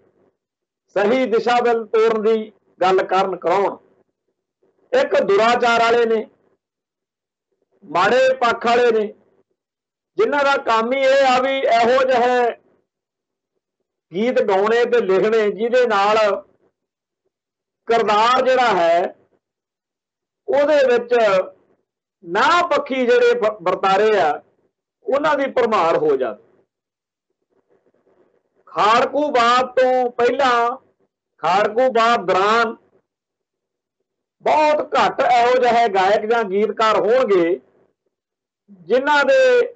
ਸਹੀ ਦਿਸ਼ਾ ਵੱਲ ਤੋਰਨ ਦੀ ਗੱਲ ਕਰਾਉਣ। ਇੱਕ ਦੁਰਾਚਾਰ ਵਾਲੇ ਨੇ, ਮਾੜੇ ਪੱਖ ਵਾਲੇ ਨੇ, ਜਿਨ੍ਹਾਂ ਦਾ ਕੰਮ ਹੀ ਇਹ ਆ ਵੀ ਇਹੋ ਜਿਹੇ ਗੀਤ ਗਾਉਣੇ ਤੇ ਲਿਖਣੇ ਜਿਹਦੇ ਨਾਲ ਕਿਰਦਾਰ ਜਿਹੜਾ ਹੈ ਉਹਦੇ ਵਿੱਚ ਨਾ ਪੱਖੀ ਜਿਹੜੇ ਵਰਤਾਰੇ ਆ ਉਹਨਾਂ ਦੀ ਭਰਮਾਰ ਹੋ ਜਾਵੇ। ਖਾੜਕੂ ਬਾਦ ਤੋਂ ਪਹਿਲਾਂ, ਖਾੜਕੂ ਬਾਦ ਦੌਰਾਨ ਬਹੁਤ ਘੱਟ ਇਹੋ ਜਿਹੇ ਗਾਇਕ ਜਾਂ ਗੀਤਕਾਰ ਹੋਣਗੇ ਜਿਨ੍ਹਾਂ ਦੇ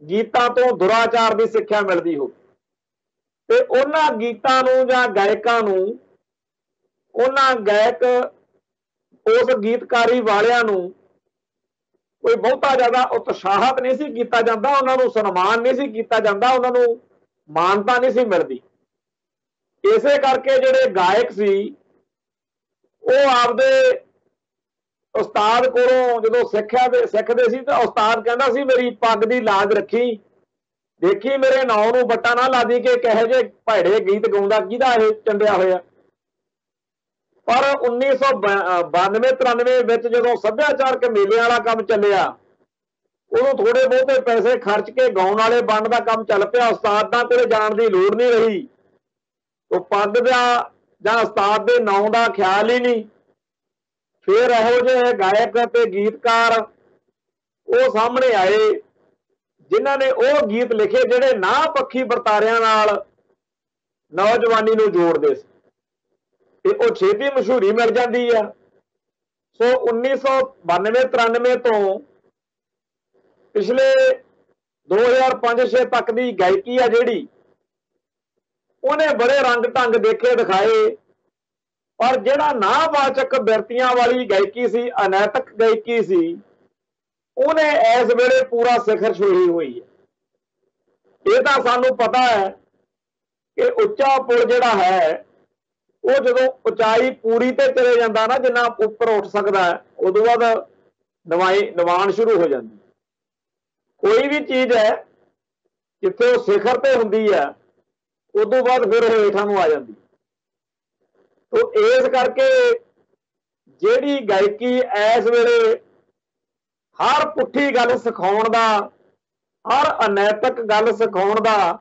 ਗੀਤਾਂ ਤੋਂ ਦੁਰਾਚਾਰ ਦੀ ਸਿੱਖਿਆ ਮਿਲਦੀ ਹੋਵੇ, ਤੇ ਉਹਨਾਂ ਗੀਤਾਂ ਨੂੰ ਜਾਂ ਗਾਇਕਾਂ ਨੂੰ, ਉਹਨਾਂ ਗਾਇਕ ਉਸ ਗੀਤਕਾਰੀ ਵਾਲਿਆਂ ਨੂੰ ਕੋਈ ਬਹੁਤਾ ਜ਼ਿਆਦਾ ਉਤਸ਼ਾਹਤ ਨਹੀਂ ਸੀ ਕੀਤਾ ਜਾਂਦਾ, ਉਹਨਾਂ ਨੂੰ ਸਨਮਾਨ ਨਹੀਂ ਸੀ ਕੀਤਾ ਜਾਂਦਾ, ਉਹਨਾਂ ਨੂੰ ਮਾਨਤਾ ਨਹੀਂ ਸੀ ਮਿਲਦੀ। ਇਸੇ ਕਰਕੇ ਜਿਹੜੇ ਗਾਇਕ ਸੀ ਉਹ ਆਪਦੇ ਉਸਤਾਦ ਕੋਲੋਂ ਜਦੋਂ ਸਿੱਖਦੇ ਸੀ ਤਾਂ ਉਸਤਾਦ ਕਹਿੰਦਾ ਸੀ ਮੇਰੀ ਪੱਗ ਦੀ ਲਾਜ ਰੱਖੀ, ਦੇਖੀ ਮੇਰੇ ਨਾਂ ਨੂੰ ਬੱਟਾ ਨਾ ਲਾ ਦੀ ਕਿ ਕਿਹੋ ਜਿਹੇ ਭੈੜੇ ਗੀਤ ਗਾਉਂਦਾ, ਕਿਹਦਾ ਇਹ ਚੰਡਿਆ ਹੋਇਆ। ਪਰ 1992-93 ਵਿੱਚ ਜਦੋਂ ਸੱਭਿਆਚਾਰਕ ਮੇਲਿਆਂ ਵਾਲਾ ਕੰਮ ਚੱਲਿਆ, ਉਦੋਂ ਥੋੜੇ ਬਹੁਤੇ ਪੈਸੇ ਖਰਚ ਕੇ ਗਾਉਣ ਵਾਲੇ ਬਣਨ ਦਾ ਕੰਮ ਚੱਲ ਪਿਆ, ਉਸਤਾਦਾਂ ਕੋਲੇ ਜਾਣ ਦੀ ਲੋੜ ਨਹੀਂ ਰਹੀ। ਉਹ ਪੱਗ ਦਾ ਜਾਂ ਉਸਤਾਦ ਦੇ ਨਾਂ ਦਾ ਖਿਆਲ ਹੀ ਨਹੀਂ। ਫਿਰ ਇਹੋ ਜਿਹੇ ਗਾਇਕ ਅਤੇ ਗੀਤਕਾਰ ਉਹ ਸਾਹਮਣੇ ਆਏ ਜਿਨ੍ਹਾਂ ਨੇ ਉਹ ਗੀਤ ਲਿਖੇ ਜਿਹੜੇ ਨਾ ਪੱਖੀ ਵਰਤਾਰਿਆਂ ਨਾਲ ਨੌਜਵਾਨੀ ਨੂੰ ਜੋੜਦੇ ਸੀ, ਤੇ ਉਹ ਛੇਤੀ ਮਸ਼ਹੂਰੀ ਮਿਲ ਜਾਂਦੀ ਆ। ਸੋ 1992-93 ਤੋਂ ਪਿਛਲੇ 2005-06 ਤੱਕ ਦੀ ਗਾਇਕੀ ਆ ਜਿਹੜੀ, ਉਹਨੇ ਬੜੇ ਰੰਗ ਢੰਗ ਦੇਖੇ ਦਿਖਾਏ, ਪਰ ਜਿਹੜਾ ਨਾਵਾਚਕ ਬਿਰਤੀਆਂ ਵਾਲੀ ਗਾਇਕੀ ਸੀ, ਅਨੈਤਿਕ ਗਾਇਕੀ ਸੀ, ਉਹਨੇ ਇਸ ਵੇਲੇ ਪੂਰਾ ਸਿਖਰ ਛੂਹੀ ਹੋਈ ਹੈ। ਇਹ ਤਾਂ ਸਾਨੂੰ ਪਤਾ ਹੈ ਕਿ ਉੱਚਾ ਪੁਲ ਜਿਹੜਾ ਹੈ ਉਹ ਜਦੋਂ ਉਚਾਈ ਪੂਰੀ ਤੇ ਚਲੇ ਜਾਂਦਾ ਨਾ, ਜਿੰਨਾ ਉੱਪਰ ਉੱਠ ਸਕਦਾ ਹੈ, ਉਦੋਂ ਬਾਅਦ ਨਿਵਾਣ ਸ਼ੁਰੂ ਹੋ ਜਾਂਦੀ। ਕੋਈ ਵੀ ਚੀਜ਼ ਹੈ ਜਿੱਥੇ ਉਹ ਸਿਖਰ ਤੇ ਹੁੰਦੀ ਹੈ, ਉਦੋਂ ਬਾਅਦ ਫਿਰ ਉਹ ਹੇਠਾਂ ਨੂੰ ਆ ਜਾਂਦੀ। ਤੋ ਇਸ ਕਰਕੇ ਜਿਹੜੀ ਗਾਇਕੀ ਇਸ ਵੇਲੇ ਹਰ ਪੁੱਠੀ ਗੱਲ ਸਿਖਾਉਣ ਦਾ, ਹਰ ਅਨੈਤਿਕ ਗੱਲ ਸਿਖਾਉਣ ਦਾ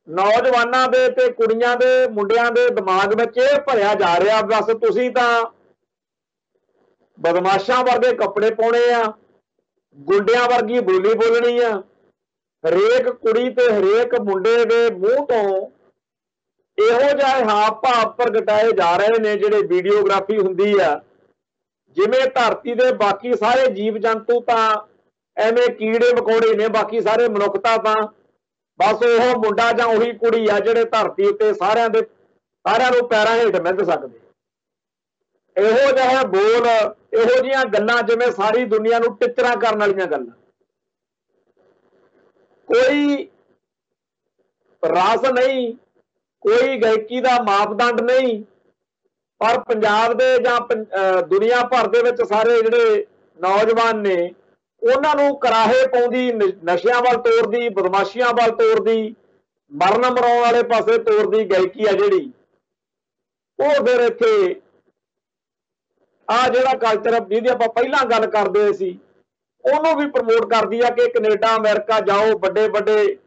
ਨੌਜਵਾਨਾਂ ਦੇ ਤੇ ਕੁੜੀਆਂ ਦੇ ਮੁੰਡਿਆਂ ਦੇ ਦਿਮਾਗ ਵਿੱਚ ਇਹ ਭਰਿਆ ਜਾ ਰਿਹਾ, ਬਸ ਤੁਸੀਂ ਤਾਂ ਬਦਮਾਸ਼ਾਂ ਵਰਗੇ ਕੱਪੜੇ ਪਾਉਣੇ ਆ, ਗੁੰਡਿਆਂ ਵਰਗੀ ਬੋਲੀ ਬੋਲਣੀ ਆ। ਹਰੇਕ ਕੁੜੀ ਤੇ ਹਰੇਕ ਮੁੰਡੇ ਦੇ ਮੂੰਹ ਤੋਂ ਇਹੋ ਜਿਹੇ ਹਾਵ ਭਾਵ ਪ੍ਰਗਟਾਏ ਜਾ ਰਹੇ ਨੇ ਜਿਹੜੇ ਵੀਡੀਓਗ੍ਰਾਫੀ ਹੁੰਦੀ ਆ, ਜਿਵੇਂ ਧਰਤੀ ਦੇ ਬਾਕੀ ਸਾਰੇ ਜੀਵ ਜੰਤੂ ਤਾਂ ਐਵੇਂ ਕੀੜੇ ਮਕੌੜੇ ਨੇ, ਬਾਕੀ ਸਾਰੇ ਮਨੁੱਖਤਾ ਤਾਂ ਬਸ ਉਹ ਮੁੰਡਾ ਜਾਂ ਉਹੀ ਕੁੜੀ ਆ ਜਿਹੜੇ ਧਰਤੀ ਉੱਤੇ ਸਾਰਿਆਂ ਨੂੰ ਪੈਰਾਂ ਹੇਠ ਮਿੱਧ ਸਕਦੇ। ਇਹੋ ਜਿਹਾ ਬੋਲ, ਇਹੋ ਜਿਹੀਆਂ ਗੱਲਾਂ ਜਿਵੇਂ ਸਾਰੀ ਦੁਨੀਆ ਨੂੰ ਟਿੱਚਰਾਂ ਕਰਨ ਵਾਲੀਆਂ ਗੱਲਾਂ। ਕੋਈ ਰਸ ਨਹੀਂ, ਕੋਈ ਗਾਇਕੀ ਦਾ ਮਾਪਦੰਡ ਨਹੀਂ, ਪਰ ਪੰਜਾਬ ਦੇ ਜਾਂ ਦੁਨੀਆ ਭਰ ਦੇ ਵਿੱਚ ਸਾਰੇ ਜਿਹੜੇ ਨੌਜਵਾਨ ਨੇ ਉਹਨਾਂ ਨੂੰ ਕਰਾਹੇ ਪਾਉਂਦੀ, ਨਸ਼ਿਆਂ ਵੱਲ ਤੋਰਦੀ, ਬਦਮਾਸ਼ੀਆਂ ਵੱਲ ਤੋਰਦੀ, ਮਰਨ ਮਰਾਉਣ ਵਾਲੇ ਪਾਸੇ ਤੋਰਦੀ ਗਾਇਕੀ ਆ ਜਿਹੜੀ, ਉਹ ਫਿਰ ਇੱਥੇ ਆ ਜਿਹੜਾ ਕਲਚਰ ਜਿਹਦੀ ਆਪਾਂ ਪਹਿਲਾਂ ਗੱਲ ਕਰਦੇ ਸੀ ਉਹਨੂੰ ਵੀ ਪ੍ਰਮੋਟ ਕਰਦੀ ਆ ਕਿ ਕੈਨੇਡਾ ਅਮਰੀਕਾ ਜਾਓ, ਵੱਡੇ ਵੱਡੇ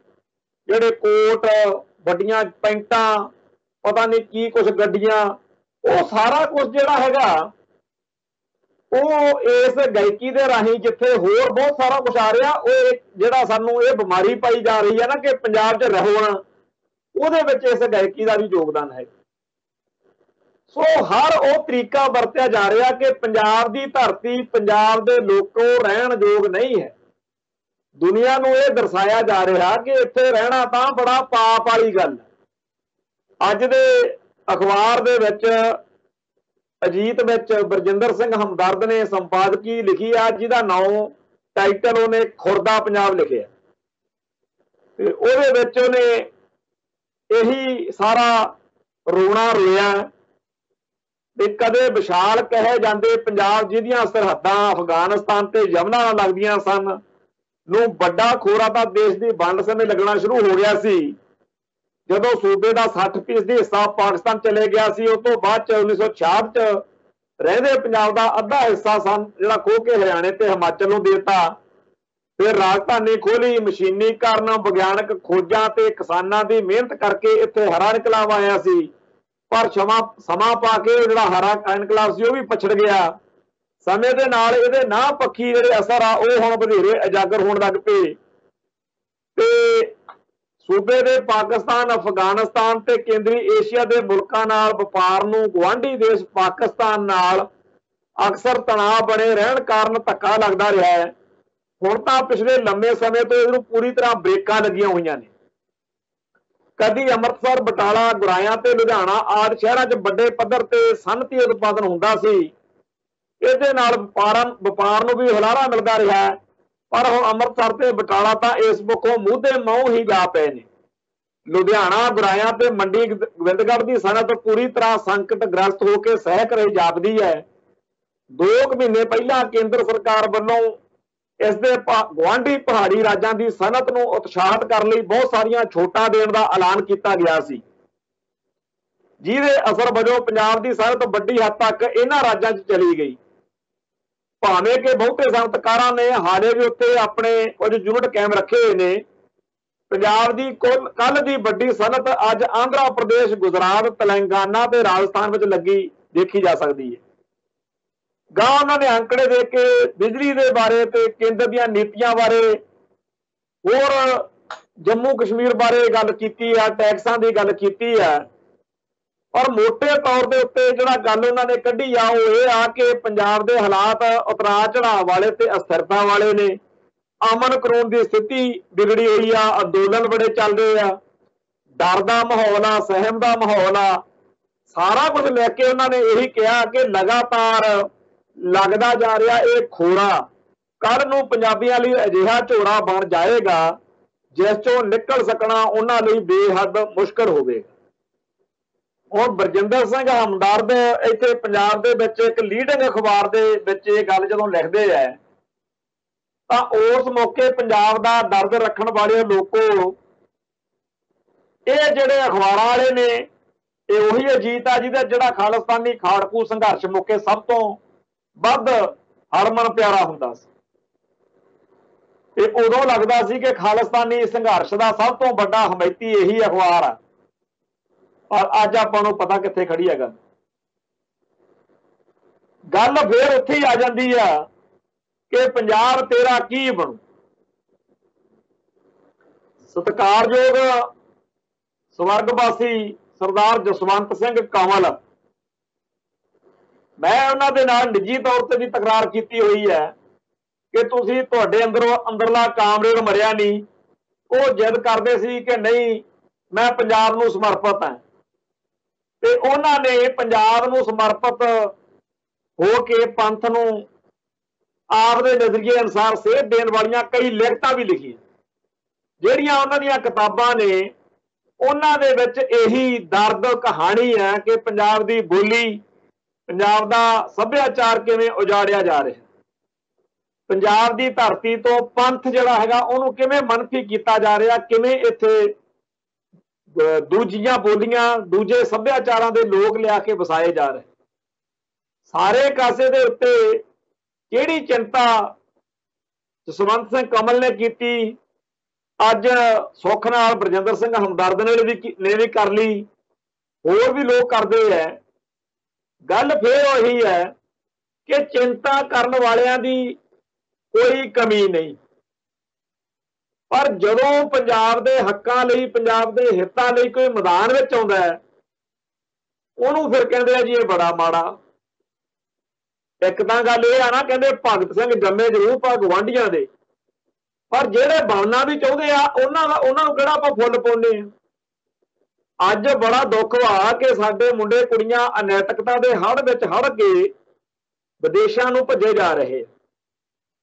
ਜਿਹੜੇ ਕੋਟ, ਵੱਡੀਆਂ ਪੈਂਟਾਂ, ਪਤਾ ਨਹੀਂ ਕੀ ਕੁਛ ਗੱਡੀਆਂ, ਉਹ ਸਾਰਾ ਕੁਝ ਜਿਹੜਾ ਹੈਗਾ ਉਹ ਇਸ ਗਾਇਕੀ ਦੇ ਰਾਹੀਂ ਜਿੱਥੇ ਹੋਰ ਬਹੁਤ ਸਾਰਾ ਕੁਝ ਆ ਰਿਹਾ, ਉਹ ਜਿਹੜਾ ਸਾਨੂੰ ਇਹ ਬਿਮਾਰੀ ਪਾਈ ਜਾ ਰਹੀ ਹੈ ਨਾ ਕਿ ਪੰਜਾਬ 'ਚ ਰਹਿਣਾ, ਉਹਦੇ ਵਿੱਚ ਇਸ ਗਾਇਕੀ ਦਾ ਵੀ ਯੋਗਦਾਨ ਹੈ। ਸੋ ਹਰ ਉਹ ਤਰੀਕਾ ਵਰਤਿਆ ਜਾ ਰਿਹਾ ਕਿ ਪੰਜਾਬ ਦੀ ਧਰਤੀ, ਪੰਜਾਬ ਦੇ ਲੋਕੋ ਰਹਿਣ ਯੋਗ ਨਹੀਂ ਹੈ। ਦੁਨੀਆ ਨੂੰ ਇਹ ਦਰਸਾਇਆ ਜਾ ਰਿਹਾ ਕਿ ਇੱਥੇ ਰਹਿਣਾ ਤਾਂ ਬੜਾ ਪਾਪ ਵਾਲੀ ਗੱਲ ਹੈ। ਅੱਜ ਦੇ ਅਖਬਾਰ ਦੇ ਵਿੱਚ ਅਜੀਤ ਵਿੱਚ ਬਰਜਿੰਦਰ ਸਿੰਘ ਹਮਦਰਦ ਨੇ ਸੰਪਾਦਕੀ ਲਿਖੀ ਆ, ਜਿਹਦਾ ਨਾਮ ਟਾਈਟਲ ਉਹਨੇ ਖੁਰਦਾ ਪੰਜਾਬ ਲਿਖਿਆ, ਤੇ ਉਹਦੇ ਵਿੱਚ ਉਹਨੇ ਇਹੀ ਸਾਰਾ ਰੋਣਾ ਰੋਇਆ ਤੇ ਕਦੇ ਵਿਸ਼ਾਲ ਕਹੇ ਜਾਂਦੇ ਪੰਜਾਬ ਜਿਹਦੀਆਂ ਸਰਹੱਦਾਂ ਅਫਗਾਨਿਸਤਾਨ ਤੇ ਯਮਨਾ ਨਾਲ ਲੱਗਦੀਆਂ ਸਨ ਨੂੰ ਵੱਡਾ ਖੋਰਾ ਤਾਂ ਦੇਸ਼ ਦੀ ਵੰਡ ਸਮੇਂ ਲੱਗਣਾ ਸ਼ੁਰੂ ਹੋ ਗਿਆ ਸੀ। ਜਦੋਂ ਸੂਬੇ ਦਾ 60% ਹਿੱਸਾ ਪਾਕਿਸਤਾਨ ਚਲੇ ਗਿਆ ਸੀ, ਉਸ ਤੋਂ ਬਾਅਦ 1966 ਚ ਰਹਿੰਦੇ ਪੰਜਾਬ ਦਾ ਅੱਧਾ ਹਿੱਸਾ ਸਨ ਜਿਹੜਾ ਖੋਹ ਕੇ ਹਰਿਆਣੇ ਤੇ ਹਿਮਾਚਲ ਨੂੰ ਦੇਤਾ। ਫਿਰ ਰਾਜਧਾਨੀ ਖੋਲੀ, ਮਸ਼ੀਨੀਕਰਨ, ਵਿਗਿਆਨਕ ਖੋਜਾਂ ਤੇ ਕਿਸਾਨਾਂ ਦੀ ਮਿਹਨਤ ਕਰਕੇ ਇੱਥੇ ਹਰਾ ਇਨਕਲਾਬ ਆਇਆ ਸੀ। ਪਰ ਸਮਾਂ ਪਾ ਕੇ ਜਿਹੜਾ ਹਰਾ ਇਨਕਲਾਬ ਸੀ ਉਹ ਵੀ ਪਛੜ ਗਿਆ। ਸਮੇਂ ਦੇ ਨਾਲ ਇਹਦੇ ਨਾ ਪੱਖੀ ਜਿਹੜੇ ਅਸਰ ਆ ਉਹ ਹੁਣ ਵਧੇਰੇ ਉਜਾਗਰ ਹੋਣ ਲੱਗ ਪਏ ਤੇ ਸੂਬੇ ਦੇ ਪਾਕਿਸਤਾਨ, ਅਫਗਾਨਿਸਤਾਨ ਤੇ ਕੇਂਦਰੀ ਏਸ਼ੀਆ ਦੇ ਮੁਲਕਾਂ ਨਾਲ ਵਪਾਰ ਨੂੰ ਗੁਆਂਢੀ ਦੇਸ਼ ਪਾਕਿਸਤਾਨ ਨਾਲ ਅਕਸਰ ਤਣਾਅ ਬਣੇ ਰਹਿਣ ਕਾਰਨ ਧੱਕਾ ਲੱਗਦਾ ਰਿਹਾ ਹੈ। ਹੁਣ ਤਾਂ ਪਿਛਲੇ ਲੰਮੇ ਸਮੇਂ ਤੋਂ ਇਹਨੂੰ ਪੂਰੀ ਤਰ੍ਹਾਂ ਬ੍ਰੇਕਾਂ ਲੱਗੀਆਂ ਹੋਈਆਂ ਨੇ। ਕਦੀ ਅੰਮ੍ਰਿਤਸਰ, ਬਟਾਲਾ, ਗੁਰਾਇਆ ਤੇ ਲੁਧਿਆਣਾ ਆਦਿ ਸ਼ਹਿਰਾਂ 'ਚ ਵੱਡੇ ਪੱਧਰ ਤੇ ਸਨਅਤੀ ਉਤਪਾਦਨ ਹੁੰਦਾ ਸੀ। ਇਹਦੇ ਨਾਲ ਵਪਾਰ ਨੂੰ ਵੀ ਹੁਲਾਰਾ ਮਿਲਦਾ ਰਿਹਾ, ਪਰ ਹੁਣ ਅੰਮ੍ਰਿਤਸਰ ਤੇ ਬਟਾਲਾ ਤਾਂ ਇਸ ਪੱਖੋਂ ਮੂੰਹ ਤੇ ਮੂੰਹ ਹੀ ਜਾ ਪਏ ਨੇ। ਲੁਧਿਆਣਾ, ਗੁਰਾਇਆ ਤੇ ਮੰਡੀ ਗੋਬਿੰਦਗੜ੍ਹ ਦੀ ਸਨਅਤ ਪੂਰੀ ਤਰ੍ਹਾਂ ਸੰਕਟਗ੍ਰਸਤ ਹੋ ਕੇ ਸਹਿਕ ਰਹੀ ਜਾਪਦੀ ਹੈ। 2 ਮਹੀਨੇ ਪਹਿਲਾਂ ਕੇਂਦਰ ਸਰਕਾਰ ਵੱਲੋਂ ਇਸ ਦੇ ਗੁਆਂਢੀ ਪਹਾੜੀ ਰਾਜਾਂ ਦੀ ਸਨਅਤ ਨੂੰ ਉਤਸ਼ਾਹਿਤ ਕਰਨ ਲਈ ਬਹੁਤ ਸਾਰੀਆਂ ਛੋਟਾਂ ਦੇਣ ਦਾ ਐਲਾਨ ਕੀਤਾ ਗਿਆ ਸੀ, ਜਿਹਦੇ ਅਸਰ ਵਜੋਂ ਪੰਜਾਬ ਦੀ ਸਨਅਤ ਵੱਡੀ ਹੱਦ ਤੱਕ ਇਹਨਾਂ ਰਾਜਾਂ 'ਚ ਚਲੀ ਗਈ। ਭਾਵੇਂ ਕਿ ਬਹੁਤੇ ਸਨਅਤਕਾਰਾਂ ਨੇ ਹਾਲੇ ਵੀ ਉੱਥੇ ਆਪਣੇ ਕੁਝ ਯੂਨਿਟ ਕਾਇਮ ਰੱਖੇ ਹੋਏ ਨੇ। ਪੰਜਾਬ ਦੀ ਕੱਲ ਦੀ ਵੱਡੀ ਸਨਅਤ ਅੱਜ ਆਂਧਰਾ ਪ੍ਰਦੇਸ਼, ਗੁਜਰਾਤ, ਤੇਲੰਗਾਨਾ ਤੇ ਰਾਜਸਥਾਨ ਵਿੱਚ ਲੱਗੀ ਦੇਖੀ ਜਾ ਸਕਦੀ ਹੈ। ਗਾਂ ਉਹਨਾਂ ਨੇ ਅੰਕੜੇ ਦੇ ਕੇ ਬਿਜਲੀ ਦੇ ਬਾਰੇ ਤੇ ਕੇਂਦਰ ਦੀਆਂ ਨੀਤੀਆਂ ਬਾਰੇ, ਹੋਰ ਜੰਮੂ ਕਸ਼ਮੀਰ ਬਾਰੇ ਗੱਲ ਕੀਤੀ ਆ, ਟੈਕਸਾਂ ਦੀ ਗੱਲ ਕੀਤੀ ਆ, ਪਰ ਮੋਟੇ ਤੌਰ ਦੇ ਉੱਤੇ ਜਿਹੜਾ ਗੱਲ ਉਹਨਾਂ ਨੇ ਕੱਢੀ ਆ ਉਹ ਇਹ ਆ ਕਿ ਪੰਜਾਬ ਦੇ ਹਾਲਾਤ ਉਤਰਾਅ ਚੜਾਅ ਵਾਲੇ ਤੇ ਅਸਥਿਰਤਾ ਵਾਲੇ ਨੇ। ਅਮਨ ਕਾਨੂੰਨ ਦੀ ਸਥਿਤੀ ਵਿਗੜੀ ਹੋਈ ਆ, ਅੰਦੋਲਨ ਬੜੇ ਚੱਲ ਰਹੇ ਆ, ਡਰ ਦਾ ਮਾਹੌਲ ਆ, ਸਹਿਮ ਦਾ ਮਾਹੌਲ ਆ। ਸਾਰਾ ਕੁਝ ਲੈ ਕੇ ਉਹਨਾਂ ਨੇ ਇਹੀ ਕਿਹਾ ਕਿ ਲਗਾਤਾਰ ਲੱਗਦਾ ਜਾ ਰਿਹਾ ਇਹ ਖੋਰਾ ਕੱਲ੍ਹ ਨੂੰ ਪੰਜਾਬੀਆਂ ਲਈ ਅਜਿਹਾ ਝੋਰਾ ਬਣ ਜਾਏਗਾ ਜਿਸ ਚੋਂ ਨਿਕਲ ਸਕਣਾ ਉਹਨਾਂ ਲਈ ਬੇਹੱਦ ਮੁਸ਼ਕਲ ਹੋਵੇਗਾ। ਹੁਣ ਬਰਜਿੰਦਰ ਸਿੰਘ ਹਮਦਰਦ ਇੱਥੇ ਪੰਜਾਬ ਦੇ ਵਿੱਚ ਇੱਕ ਲੀਡਿੰਗ ਅਖਬਾਰ ਦੇ ਵਿੱਚ ਇਹ ਗੱਲ ਜਦੋਂ ਲਿਖਦੇ ਆ ਤਾਂ ਉਸ ਮੌਕੇ ਪੰਜਾਬ ਦਾ ਦਰਦ ਰੱਖਣ ਵਾਲੇ ਲੋਕੋ, ਇਹ ਜਿਹੜੇ ਅਖਬਾਰਾਂ ਵਾਲੇ ਨੇ ਇਹ ਉਹੀ ਅਜੀਤ ਆ ਜਿਹਦਾ ਜਿਹੜਾ ਖਾਲਿਸਤਾਨੀ ਖਾੜਕੂ ਸੰਘਰਸ਼ ਮੌਕੇ ਸਭ ਤੋਂ ਵੱਧ ਹਰਮਨ ਪਿਆਰਾ ਹੁੰਦਾ ਸੀ। ਤੇ ਉਦੋਂ ਲੱਗਦਾ ਸੀ ਕਿ ਖਾਲਿਸਤਾਨੀ ਸੰਘਰਸ਼ ਦਾ ਸਭ ਤੋਂ ਵੱਡਾ ਹਮਾਇਤੀ ਇਹੀ ਅਖਬਾਰ ਆ, ਪਰ ਅੱਜ ਆਪਾਂ ਨੂੰ ਪਤਾ ਕਿੱਥੇ ਖੜੀ ਹੈ ਗੱਲ। ਗੱਲ ਫੇਰ ਉੱਥੇ ਹੀ ਆ ਜਾਂਦੀ ਆ ਕਿ ਪੰਜਾਬ ਤੇਰਾ ਕੀ ਬਣੂ। ਸਤਿਕਾਰਯੋਗ ਸਵਰਗਵਾਸੀ ਸਰਦਾਰ ਜਸਵੰਤ ਸਿੰਘ ਕੰਵਲ, ਮੈਂ ਉਹਨਾਂ ਦੇ ਨਾਲ ਨਿੱਜੀ ਤੌਰ ਤੇ ਵੀ ਤਕਰਾਰ ਕੀਤੀ ਹੋਈ ਹੈ ਕਿ ਤੁਸੀਂ ਤੁਹਾਡੇ ਅੰਦਰਲਾ ਕਾਮਰੇਡ ਮਰਿਆ ਨਹੀਂ। ਉਹ ਜਿੱਦ ਕਰਦੇ ਸੀ ਕਿ ਨਹੀਂ ਮੈਂ ਪੰਜਾਬ ਨੂੰ ਸਮਰਪਿਤ ਹਾਂ, ਤੇ ਉਹਨਾਂ ਨੇ ਪੰਜਾਬ ਨੂੰ ਸਮਰਪਿਤ ਹੋ ਕੇ ਪੰਥ ਨੂੰ ਆਪ ਦੇ ਨਜ਼ਰੀਏ ਅਨੁਸਾਰ ਸੇਧ ਦੇਣ ਵਾਲੀਆਂ ਕਈ ਲਿਖਤਾਂ ਵੀ ਲਿਖੀਆਂ, ਜਿਹੜੀਆਂ ਉਹਨਾਂ ਦੀਆਂ ਕਿਤਾਬਾਂ ਨੇ। ਉਹਨਾਂ ਦੇ ਵਿੱਚ ਇਹੀ ਦਰਦ ਕਹਾਣੀ ਹੈ ਕਿ ਪੰਜਾਬ ਦੀ ਬੋਲੀ, ਪੰਜਾਬ ਦਾ ਸੱਭਿਆਚਾਰ ਕਿਵੇਂ ਉਜਾੜਿਆ ਜਾ ਰਿਹਾ, ਪੰਜਾਬ ਦੀ ਧਰਤੀ ਤੋਂ ਪੰਥ ਜਿਹੜਾ ਹੈਗਾ ਉਹਨੂੰ ਕਿਵੇਂ ਮਨਫੀ ਕੀਤਾ ਜਾ ਰਿਹਾ, ਕਿਵੇਂ ਇੱਥੇ ਦੂਜੀਆਂ ਬੋਲੀਆਂ, ਦੂਜੇ ਸੱਭਿਆਚਾਰਾਂ ਦੇ ਲੋਕ ਲਿਆ ਕੇ ਵਸਾਏ ਜਾ ਰਹੇ। ਸਾਰੇ ਕਾਸੇ ਦੇ ਉੱਤੇ ਕਿਹੜੀ ਚਿੰਤਾ ਜਸਵੰਤ ਸਿੰਘ ਕੰਵਲ ਨੇ ਕੀਤੀ, ਅੱਜ ਸੁੱਖ ਨਾਲ ਬਰਜਿੰਦਰ ਸਿੰਘ ਹਮਦਰਦ ਨੇ ਵੀ ਕਰ ਲਈ, ਹੋਰ ਵੀ ਲੋਕ ਕਰਦੇ ਹੈ। ਗੱਲ ਫੇਰ ਉਹੀ ਹੈ ਕਿ ਚਿੰਤਾ ਕਰਨ ਵਾਲਿਆਂ ਦੀ ਕੋਈ ਕਮੀ ਨਹੀਂ, ਪਰ ਜਦੋਂ ਪੰਜਾਬ ਦੇ ਹੱਕਾਂ ਲਈ, ਪੰਜਾਬ ਦੇ ਹਿੱਤਾਂ ਲਈ ਕੋਈ ਮੈਦਾਨ ਵਿੱਚ ਆਉਂਦਾ ਹੈ, ਉਹਨੂੰ ਫਿਰ ਕਹਿੰਦੇ ਆ ਜੀ ਇਹ ਬੜਾ ਮਾੜਾ। ਇੱਕ ਤਾਂ ਗੱਲ ਇਹ ਆ ਨਾ, ਕਹਿੰਦੇ ਭਗਤ ਸਿੰਘ ਜੰਮੇ ਜ਼ਰੂਰ ਪਰ ਗੁਆਂਢੀਆਂ ਦੇ, ਪਰ ਜਿਹੜੇ ਬਣਨਾ ਵੀ ਚਾਹੁੰਦੇ ਆ ਉਹਨਾਂ ਨੂੰ ਕਿਹੜਾ ਆਪਾਂ ਫੁੱਲ ਪਾਉਂਦੇ ਆ। ਅੱਜ ਬੜਾ ਦੁੱਖ ਵਾ ਕਿ ਸਾਡੇ ਮੁੰਡੇ ਕੁੜੀਆਂ ਅਨੈਤਿਕਤਾ ਦੇ ਹੜ੍ਹ ਵਿੱਚ ਹੜ੍ਹ ਕੇ ਵਿਦੇਸ਼ਾਂ ਨੂੰ ਭੱਜੇ ਜਾ ਰਹੇ।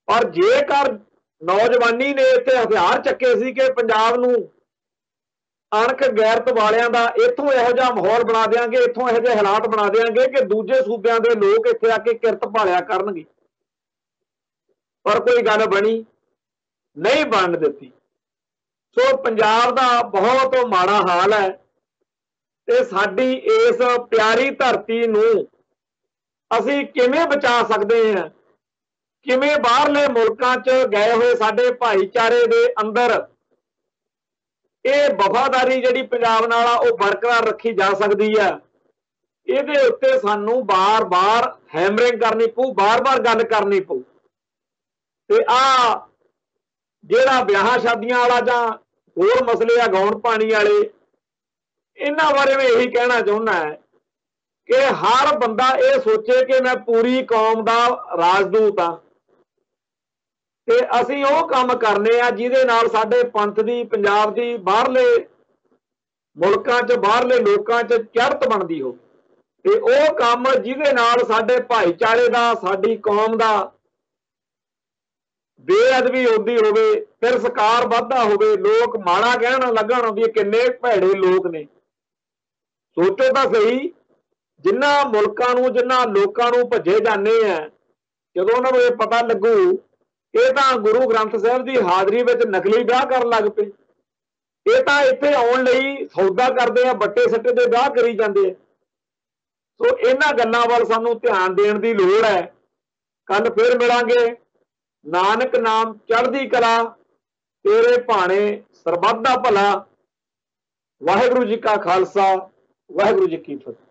ਪਰ ਜੇਕਰ ਨੌਜਵਾਨੀ ਨੇ ਇੱਥੇ ਹਥਿਆਰ ਚੱਕੇ ਸੀ ਕਿ ਪੰਜਾਬ ਨੂੰ ਅਣਖ ਗੈਰਤ ਵਾਲਿਆਂ ਦਾ ਇੱਥੋਂ ਇਹੋ ਜਿਹਾ ਮਾਹੌਲ ਬਣਾ ਦੇਾਂਗੇ, ਇੱਥੋਂ ਇਹੋ ਜਿਹੇ ਹਾਲਾਤ ਬਣਾ ਦੇਾਂਗੇ ਕਿ ਦੂਜੇ ਸੂਬਿਆਂ ਦੇ ਲੋਕ ਇੱਥੇ ਆ ਕੇ ਕਿਰਤ ਭਾਲਿਆ ਕਰਨਗੇ, ਪਰ ਕੋਈ ਗੱਲ ਬਣੀ ਨਹੀਂ ਬਣ ਦਿੱਤੀ। ਸੋ ਪੰਜਾਬ ਦਾ ਬਹੁਤ ਮਾੜਾ ਹਾਲ ਹੈ ਤੇ ਸਾਡੀ ਇਸ ਪਿਆਰੀ ਧਰਤੀ ਨੂੰ ਅਸੀਂ ਕਿਵੇਂ ਬਚਾ ਸਕਦੇ ਹਾਂ, ਕਿਵੇਂ ਬਾਹਰਲੇ ਮੁਲਕਾਂ 'ਚ ਗਏ ਹੋਏ ਸਾਡੇ ਭਾਈਚਾਰੇ ਦੇ ਅੰਦਰ ਇਹ ਵਫਾਦਾਰੀ ਜਿਹੜੀ ਪੰਜਾਬ ਨਾਲ ਆ ਉਹ ਬਰਕਰਾਰ ਰੱਖੀ ਜਾ ਸਕਦੀ ਹੈ। ਇਹਦੇ ਉੱਤੇ ਸਾਨੂੰ ਬਾਰ-ਬਾਰ ਹੈਮਰਿੰਗ ਕਰਨੀ ਪਊ, ਬਾਰ-ਬਾਰ ਗੱਲ ਕਰਨੀ ਪਊ। ਤੇ ਆ ਜਿਹੜਾ ਵਿਆਹਾਂ ਸ਼ਾਦੀਆਂ ਵਾਲਾ ਜਾਂ ਹੋਰ ਮਸਲੇ ਆ ਗਾਉਣ ਪਾਣੀ ਵਾਲੇ, ਇਹਨਾਂ ਬਾਰੇ ਮੈਂ ਇਹੀ ਕਹਿਣਾ ਚਾਹੁੰਦਾ ਹੈ ਕਿ ਹਰ ਬੰਦਾ ਇਹ ਸੋਚੇ ਕਿ ਮੈਂ ਪੂਰੀ ਕੌਮ ਦਾ ਰਾਜਦੂਤ ਹਾਂ ਤੇ ਅਸੀਂ ਉਹ ਕੰਮ ਕਰਨੇ ਆ ਜਿਹਦੇ ਨਾਲ ਸਾਡੇ ਪੰਥ ਦੀ, ਪੰਜਾਬ ਦੀ, ਬਾਹਰਲੇ ਮੁਲਕਾਂ 'ਚ ਬਾਹਰਲੇ ਲੋਕਾਂ 'ਚ ਚੜ੍ਹਤ ਬਣਦੀ ਹੋ, ਤੇ ਉਹ ਕੰਮ ਜਿਹਦੇ ਨਾਲ ਸਾਡੇ ਭਾਈਚਾਰੇ ਦਾ, ਸਾਡੀ ਕੌਮ ਦਾ ਬੇਅਦਬੀ ਹੁੰਦੀ ਹੋਵੇ, ਤਿਰਸਕਾਰ ਵੱਧਦਾ ਹੋਵੇ, ਲੋਕ ਮਾੜਾ ਕਹਿਣ ਲੱਗਣ ਵੀ ਕਿੰਨੇ ਭੈੜੇ ਲੋਕ ਨੇ। ਸੋਚੋ ਤਾਂ ਸਹੀ, ਜਿਨ੍ਹਾਂ ਮੁਲਕਾਂ ਨੂੰ, ਜਿਨ੍ਹਾਂ ਲੋਕਾਂ ਨੂੰ ਭੱਜੇ ਜਾਂਦੇ ਆ, ਜਦੋਂ ਉਹਨਾਂ ਨੂੰ ਇਹ ਪਤਾ ਲੱਗੂ ਇਹ ਤਾਂ ਗੁਰੂ ਗ੍ਰੰਥ ਸਾਹਿਬ ਦੀ ਹਾਜ਼ਰੀ ਵਿੱਚ ਨਕਲੀ ਵਿਆਹ ਕਰਨ ਲੱਗ ਪਏ, ਇਹ ਤਾਂ ਇੱਥੇ ਆਉਣ ਲਈ ਸੌਦਾ ਕਰਦੇ ਆ, ਬੱਟੇ ਸੱਟੇ ਦੇ ਵਿਆਹ ਕਰੀ ਜਾਂਦੇ ਆ। ਸੋ ਇਹਨਾਂ ਗੱਲਾਂ ਵੱਲ ਸਾਨੂੰ ਧਿਆਨ ਦੇਣ ਦੀ ਲੋੜ ਹੈ। ਕੱਲ ਫਿਰ ਮਿਲਾਂਗੇ। ਨਾਨਕ ਨਾਮ ਚੜ੍ਹਦੀ ਕਲਾ, ਤੇਰੇ ਭਾਣੇ ਸਰਬੱਤ ਦਾ ਭਲਾ। ਵਾਹਿਗੁਰੂ ਜੀ ਕਾ ਖਾਲਸਾ, ਵਾਹਿਗੁਰੂ ਜੀ ਕੀ ਫਤਿਹ।